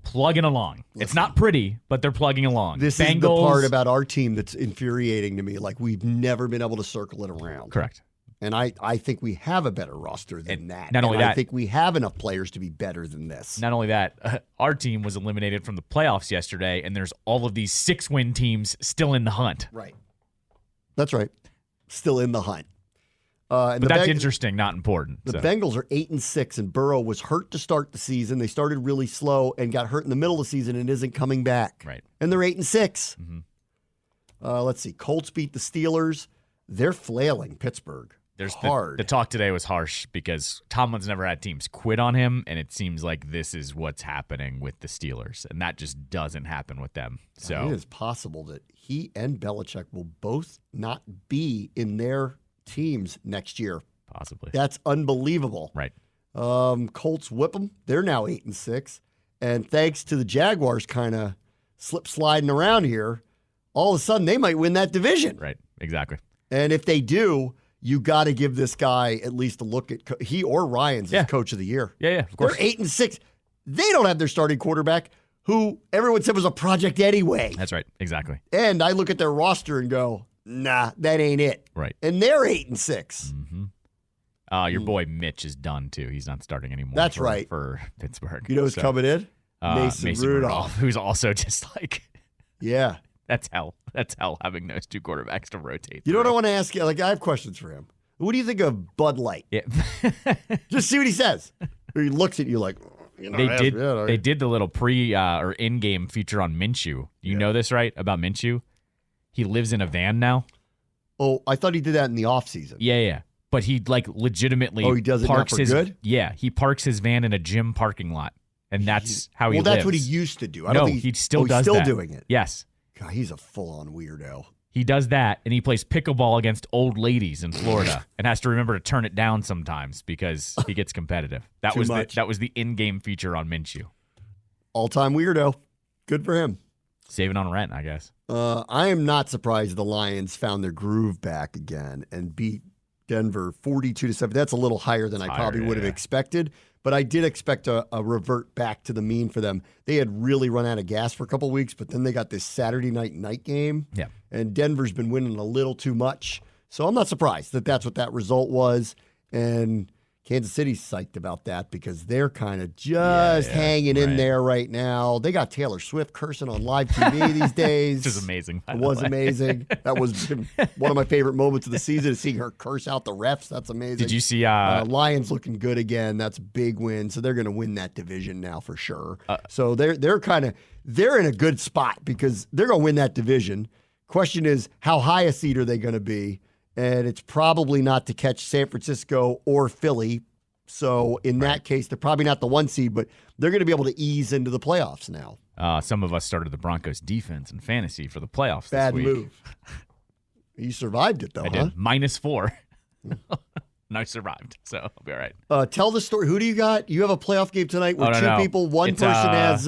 plugging along. It's not pretty, but they're plugging along. This is the part about our team that's infuriating to me. Like, we've never been able to circle it around. Correct. And I think we have a better roster than that. Not only that, I think we have enough players to be better than this. Not only that, our team was eliminated from the playoffs yesterday, and there's all of these 6-win teams still in the hunt. Right. That's right. Still in the hunt. But that's interesting, not important. The Bengals are 8-6, and Burrow was hurt to start the season. They started really slow and got hurt in the middle of the season and isn't coming back. Right. And they're 8-6. Mm-hmm. Let's see. Colts beat the Steelers. They're flailing Pittsburgh. There's hard. The talk today was harsh because Tomlin's never had teams quit on him, and it seems like this is what's happening with the Steelers, and that just doesn't happen with them. So it is possible that he and Belichick will both not be in their teams next year. Possibly. That's unbelievable. Right. Colts whip them. They're now 8-6. And thanks to the Jaguars kind of sliding around here, all of a sudden they might win that division. Right. Exactly. And if they do, you got to give this guy at least a look at he or Ryan's as coach of the year. Yeah, of course. They're 8-6. They don't have their starting quarterback, who everyone said was a project anyway. That's right. Exactly. And I look at their roster and go, nah, that ain't it. Right. And they're 8-6. Mm-hmm. Your boy Mitch is done too. He's not starting anymore. That's right. For Pittsburgh. You know who's coming in? Mason Rudolph. Who's also just like, yeah. That's hell. That's hell having those two quarterbacks to rotate. You know what I want to ask you? Like, I have questions for him. What do you think of Bud Light? Yeah. Just see what he says. Or he looks at you like, they did the little pre or in-game feature on Minshew. You know this, right? About Minshew? He lives in a van now. Oh, I thought he did that in the offseason. Yeah. But he like legitimately he does it parks now for his good? Yeah, he parks his van in a gym parking lot. And that's how he lives. Well, that's what he used to do. I don't think he still does he's that. still doing it. Yes. God, he's a full-on weirdo. He does that, and he plays pickleball against old ladies in Florida, and has to remember to turn it down sometimes because he gets competitive. That was the in-game feature on Minshew. All-time weirdo. Good for him. Saving on rent, I guess. I am not surprised the Lions found their groove back again and beat Denver 42-7. That's a little higher than I probably would have expected, but I did expect a revert back to the mean for them. They had really run out of gas for a couple of weeks, but then they got this Saturday night game. Yeah. And Denver's been winning a little too much. So I'm not surprised that that's what that result was. And Kansas City's psyched about that because they're kind of just hanging in there right now. They got Taylor Swift cursing on live TV these days. Which is amazing. It was amazing. That was one of my favorite moments of the season, is seeing her curse out the refs. That's amazing. Did you see Lions looking good again? That's a big win. So they're going to win that division now for sure. So they're in a good spot because they're going to win that division. Question is, how high a seed are they going to be? And it's probably not to catch San Francisco or Philly. So in that case, they're probably not the 1 seed, but they're going to be able to ease into the playoffs now. Some of us started the Broncos defense in fantasy for the playoffs Bad this week. move. You survived it, though, I did. -4. And I survived, so I'll be all right. Tell the story. Who do you got? You have a playoff game tonight where two people, one person has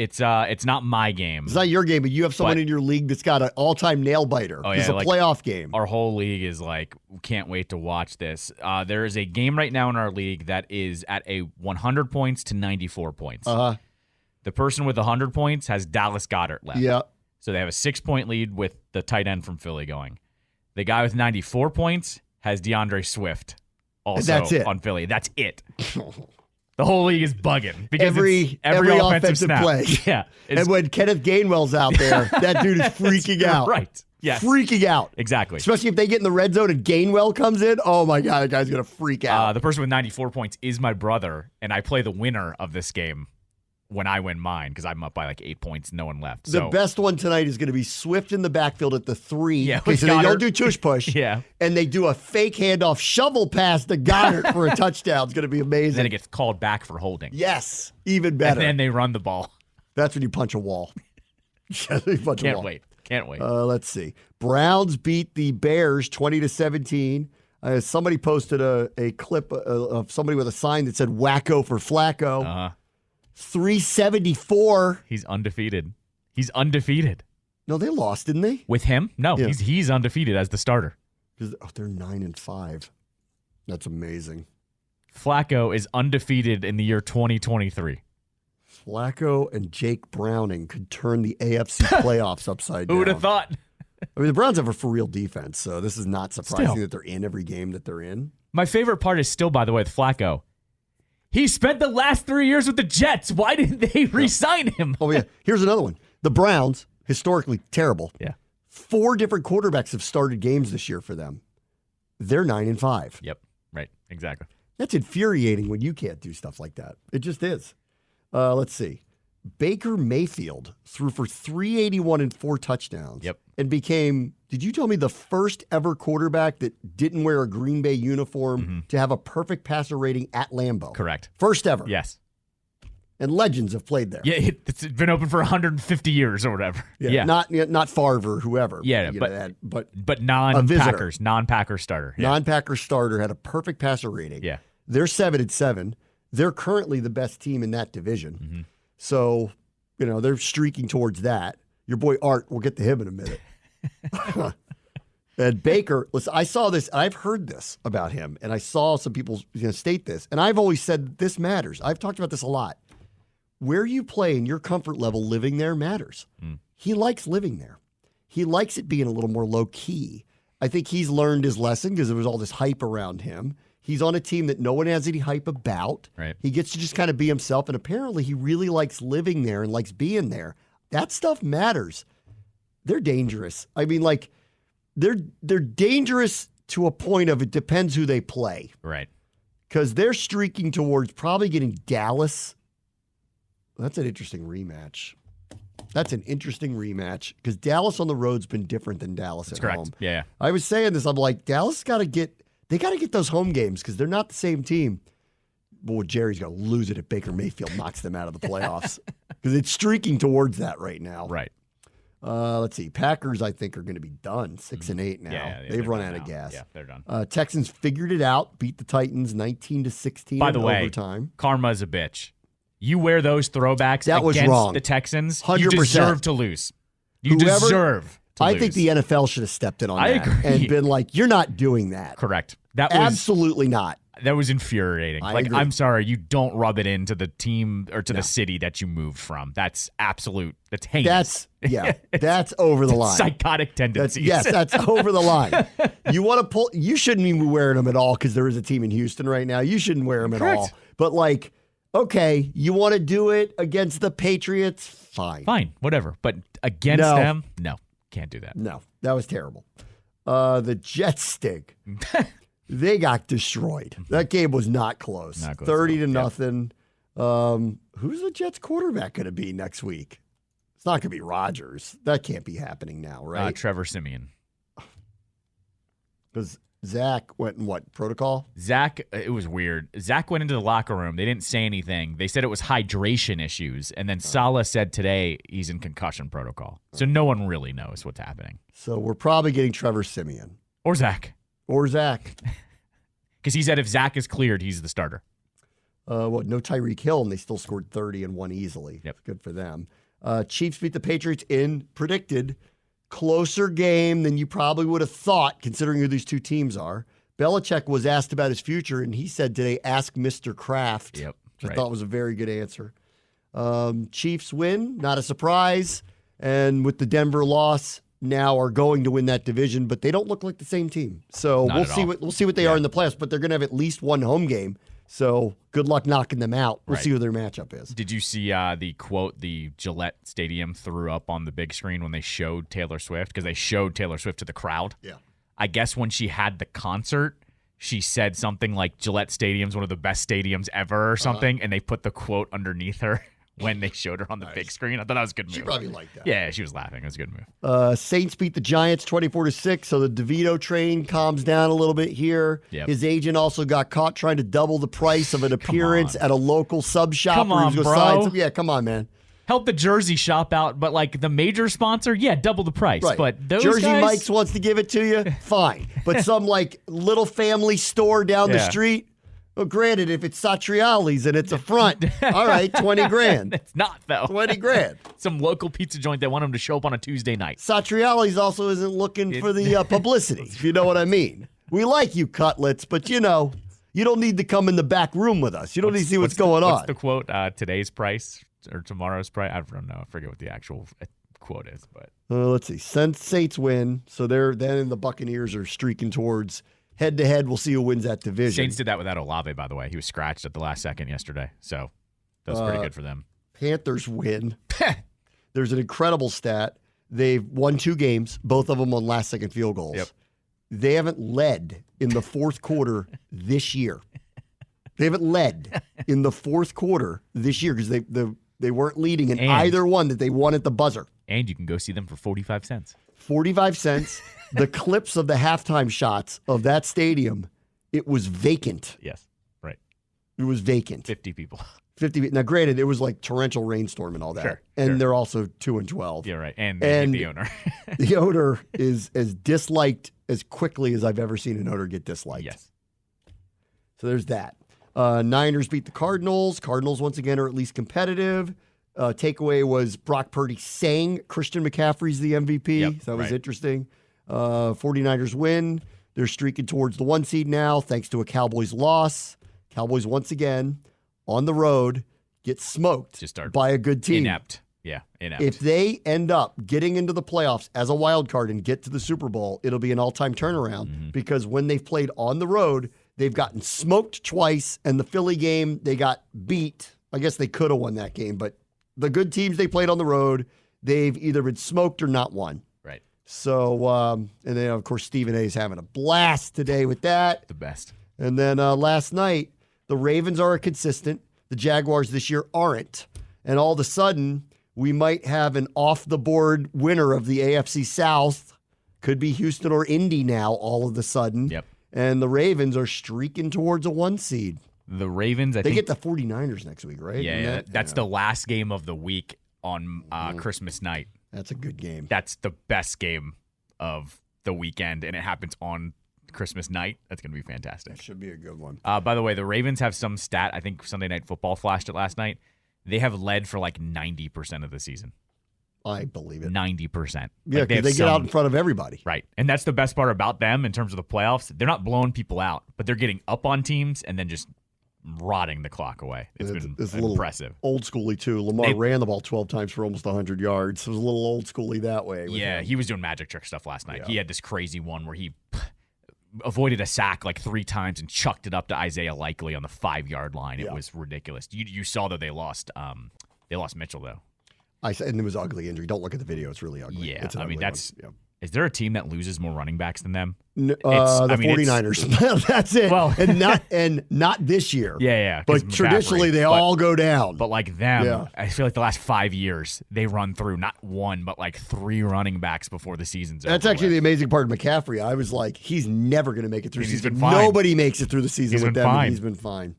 It's not my game. It's not your game, but you have someone in your league that's got an all-time nail biter. Oh, It's yeah, a like, playoff game. Our whole league is like, can't wait to watch this. There is a game right now in our league that is at a 100 points to 94 points. The person with 100 points has Dallas Goedert left. Yeah. So they have a 6-point lead with the tight end from Philly going. The guy with 94 points has DeAndre Swift also And that's it. on Philly. That's it. The whole league is bugging because every offensive snap. play. Yeah. And when Kenneth Gainwell's out there, that dude is freaking out. Right. Yes. Freaking out. Exactly. Especially if they get in the red zone and Gainwell comes in. Oh, my God, that guy's going to freak out. The person with 94 points is my brother, and I play the winner of this game when I win mine because I'm up by like 8 points, no one left. The best one tonight is going to be Swift in the backfield at the 3. Yeah, Okay, so they don't do tush push. Yeah. And they do a fake handoff shovel pass to Goddard for a touchdown. It's going to be amazing. Then it gets called back for holding. Yes, even better. And then they run the ball. That's when you punch a wall. Can't wait. Let's see. Browns beat the Bears 20-17. Somebody posted a clip of somebody with a sign that said "Wacko for Flacco." 374. He's undefeated. No, they lost, didn't they? With him? No, Yeah. he's undefeated as the starter. They're 9-5. That's amazing. Flacco is undefeated in the year 2023. Flacco and Jake Browning could turn the AFC playoffs upside down. Who would have thought? I mean, the Browns have a for real defense, so this is not surprising Still. that they're in every game that they're in. My favorite part is still, by the way, with Flacco. He spent the last 3 years with the Jets. Why didn't they re-sign him? Oh, yeah. Here's another one. The Browns, historically terrible. Yeah. 4 different quarterbacks have started games this year for them. They're 9-5. Yep. Right. Exactly. That's infuriating when you can't do stuff like that. It just is. Let's see. Baker Mayfield threw for 381 and 4 touchdowns. Yep. And became, did you tell me, the first ever quarterback that didn't wear a Green Bay uniform to have a perfect passer rating at Lambeau? Correct. First ever. Yes. And legends have played there. Yeah, it's been open for 150 years or whatever. Yeah. Not Favre or whoever. Yeah, but non-Packer starter. Yeah. Non-Packer starter had a perfect passer rating. Yeah. They're 7-7. They're currently the best team in that division. So, they're streaking towards that. Your boy Art, we'll get to him in a minute. And Baker, listen, I saw this, I've heard this about him, and I saw some people state this, and I've always said this matters. I've talked about this a lot. Where you play and your comfort level living there matters. He likes living there. He likes it being a little more low-key. I think he's learned his lesson because there was all this hype around him. He's on a team that no one has any hype about. Right. He gets to just kind of be himself, and apparently he really likes living there and likes being there. That stuff matters. They're dangerous. I mean, like, they're dangerous to a point of it depends who they play. Right. Because they're streaking towards probably getting Dallas. That's an interesting rematch. Because Dallas on the road's been different than Dallas at correct. home. Yeah. I was saying this. I'm like, Dallas got to get those home games because they're not the same team. Boy, Jerry's going to lose it if Baker Mayfield knocks them out of the playoffs because it's streaking towards that right now. Right. Let's see. Packers, I think, are going to be done 6-8 now. Yeah, They've run out now. of gas. Yeah, they're done. Texans figured it out, beat the Titans 19-16 By the in way, overtime. karma's a bitch. You wear those throwbacks That was against wrong. the Texans, 100%. you deserve to lose. You Whoever- deserve to lose. I think the NFL should have stepped in on I that agree. and been like, you're not doing that. Correct. That was Absolutely not. That was infuriating. I Like, agree. I'm sorry, you don't rub it into the team or to the city that you moved from. That's absolute. That's heinous. That's over the line. Psychotic tendencies. That's over the line. You want to pull, you shouldn't even be wearing them at all because there is a team in Houston right now. You shouldn't wear them at all. But like, okay, you want to do it against the Patriots? Fine. Fine, whatever. But against them, no, can't do that. No, that was terrible. The Jets stink. They got destroyed. That game was not close. Not close 30-0. Who's the Jets quarterback going to be next week? It's not going to be Rodgers. That can't be happening now, right? Trevor Siemian. Because Zach went in what, protocol? Zach, it was weird. Zach went into the locker room. They didn't say anything. They said it was hydration issues. And then Saleh said today he's in concussion protocol. So no one really knows what's happening. So we're probably getting Trevor Siemian. Or Zach. Or Zach. Because he said if Zach is cleared, he's the starter. No Tyreek Hill, and they still scored 30 and won easily. Yep. Good for them. Chiefs beat the Patriots in predicted closer game than you probably would have thought, considering who these two teams are. Belichick was asked about his future, and he said today, "Ask Mr. Kraft." Yep. Which I thought was a very good answer. Chiefs win, not a surprise, and with the Denver loss, now are going to win that division, but they don't look like the same team. So Not we'll at see all. we'll see what they are in the playoffs, but they're going to have at least one home game. So good luck knocking them out. We'll Right. see who their matchup is. Did you see the quote the Gillette Stadium threw up on the big screen when they showed Taylor Swift? Because they showed Taylor Swift to the crowd. Yeah. I guess when she had the concert, she said something like Gillette Stadium's one of the best stadiums ever or something, and they put the quote underneath her when they showed her on the big screen. I thought that was a good move. She probably liked that. Yeah, she was laughing. It was a good move. Saints beat the Giants 24-6, so the DeVito train calms down a little bit here. Yep. His agent also got caught trying to double the price of an appearance on. at a local sub shop. Come where he was on, gonna sign bro. some- Yeah, come on, man. Help the jersey shop out, but like the major sponsor, yeah, double the price. Right. But those Jersey guys, Mike's wants to give it to you, fine. But some like little family store down the Yeah. street, well, granted, if it's Satriali's and it's a front, all right, 20 grand. it's not though. 20 grand. Some local pizza joint that want them to show up on a Tuesday night. Satriali's also isn't looking for the publicity, if you know what I mean. We like you, Cutlets, but you know, you don't need to come in the back room with us. You don't need to see what's going on. What's the quote? Today's price or tomorrow's price? I don't know. I forget what the actual quote is, but Let's see. Saints win, so then the Buccaneers are streaking towards head-to-head. We'll see who wins that division. Saints did that without Olave, by the way. He was scratched at the last second yesterday, so that was pretty good for them. Panthers win. There's an incredible stat. They've won 2 games, both of them on last-second field goals. Yep. They haven't led in the fourth quarter this year. They haven't led in the fourth quarter this year because they weren't leading in And- either one that they won at the buzzer. And you can go see them for 45 cents. 45 cents. The clips of the halftime shots of that stadium, it was vacant. Yes, right. It was vacant. 50 people. 50. Now, granted, it was like torrential rainstorm and all that. Sure, and sure. they're also 2-12. Yeah, right. And they hate the owner. The owner is as disliked as quickly as I've ever seen an owner get disliked. Yes. So there's that. Niners beat the Cardinals. Cardinals, once again, are at least competitive. Takeaway was Brock Purdy saying Christian McCaffrey's the MVP. Yep, So that was right. interesting. 49ers win. They're streaking towards the 1 seed now, thanks to a Cowboys loss. Cowboys, once again, on the road, get smoked Just start by a good team. Inept. Yeah, inept. If they end up getting into the playoffs as a wild card and get to the Super Bowl, it'll be an all-time turnaround because when they've played on the road, they've gotten smoked twice, and the Philly game, they got beat. I guess they could have won that game, but the good teams they played on the road, they've either been smoked or not won. Right. So, and then, of course, Stephen A is having a blast today with that. The best. And then last night, the Ravens are consistent. The Jaguars this year aren't. And all of a sudden, we might have an off-the-board winner of the AFC South. Could be Houston or Indy now all of a sudden. Yep. And the Ravens are streaking towards a 1 seed. The Ravens, I They think. get the 49ers next week, right? Yeah, And that's the last game of the week on Christmas night. That's a good game. That's the best game of the weekend, and it happens on Christmas night. That's going to be fantastic. Should be a good one. By the way, the Ravens have some stat. I think Sunday Night Football flashed it last night. They have led for like 90% of the season. I believe it. 90%. Yeah, Like, because they get out in front of everybody. Right. And that's the best part about them in terms of the playoffs. They're not blowing people out, but they're getting up on teams and then just rotting the clock away. It's been a little impressive. Old schooly, too. Lamar ran the ball 12 times for almost 100 yards. It was a little old schooly that way. with Yeah, him. he was doing magic trick stuff last night. Yeah. He had this crazy one where he avoided a sack like 3 times and chucked it up to Isaiah Likely on the 5-yard line. It Yeah. was ridiculous. You saw that they lost Mitchell though. I said, and it was an ugly injury. Don't look at the video. It's really ugly. Yeah, It's an I mean, ugly that's one. Is there a team that loses more running backs than them? The I mean, it's- 49ers. That's it. Well- and not this year. Yeah. 'cause But traditionally, McCaffrey. they But- all go down. But like them, Yeah. I feel like the last 5 years they run through not 1 but like 3 running backs before the season's over. That's actually the with. amazing part of McCaffrey. I was like, he's never going to make it through And the he's season. been fine. Nobody makes it through the season He's with been them, and fine. he's been fine.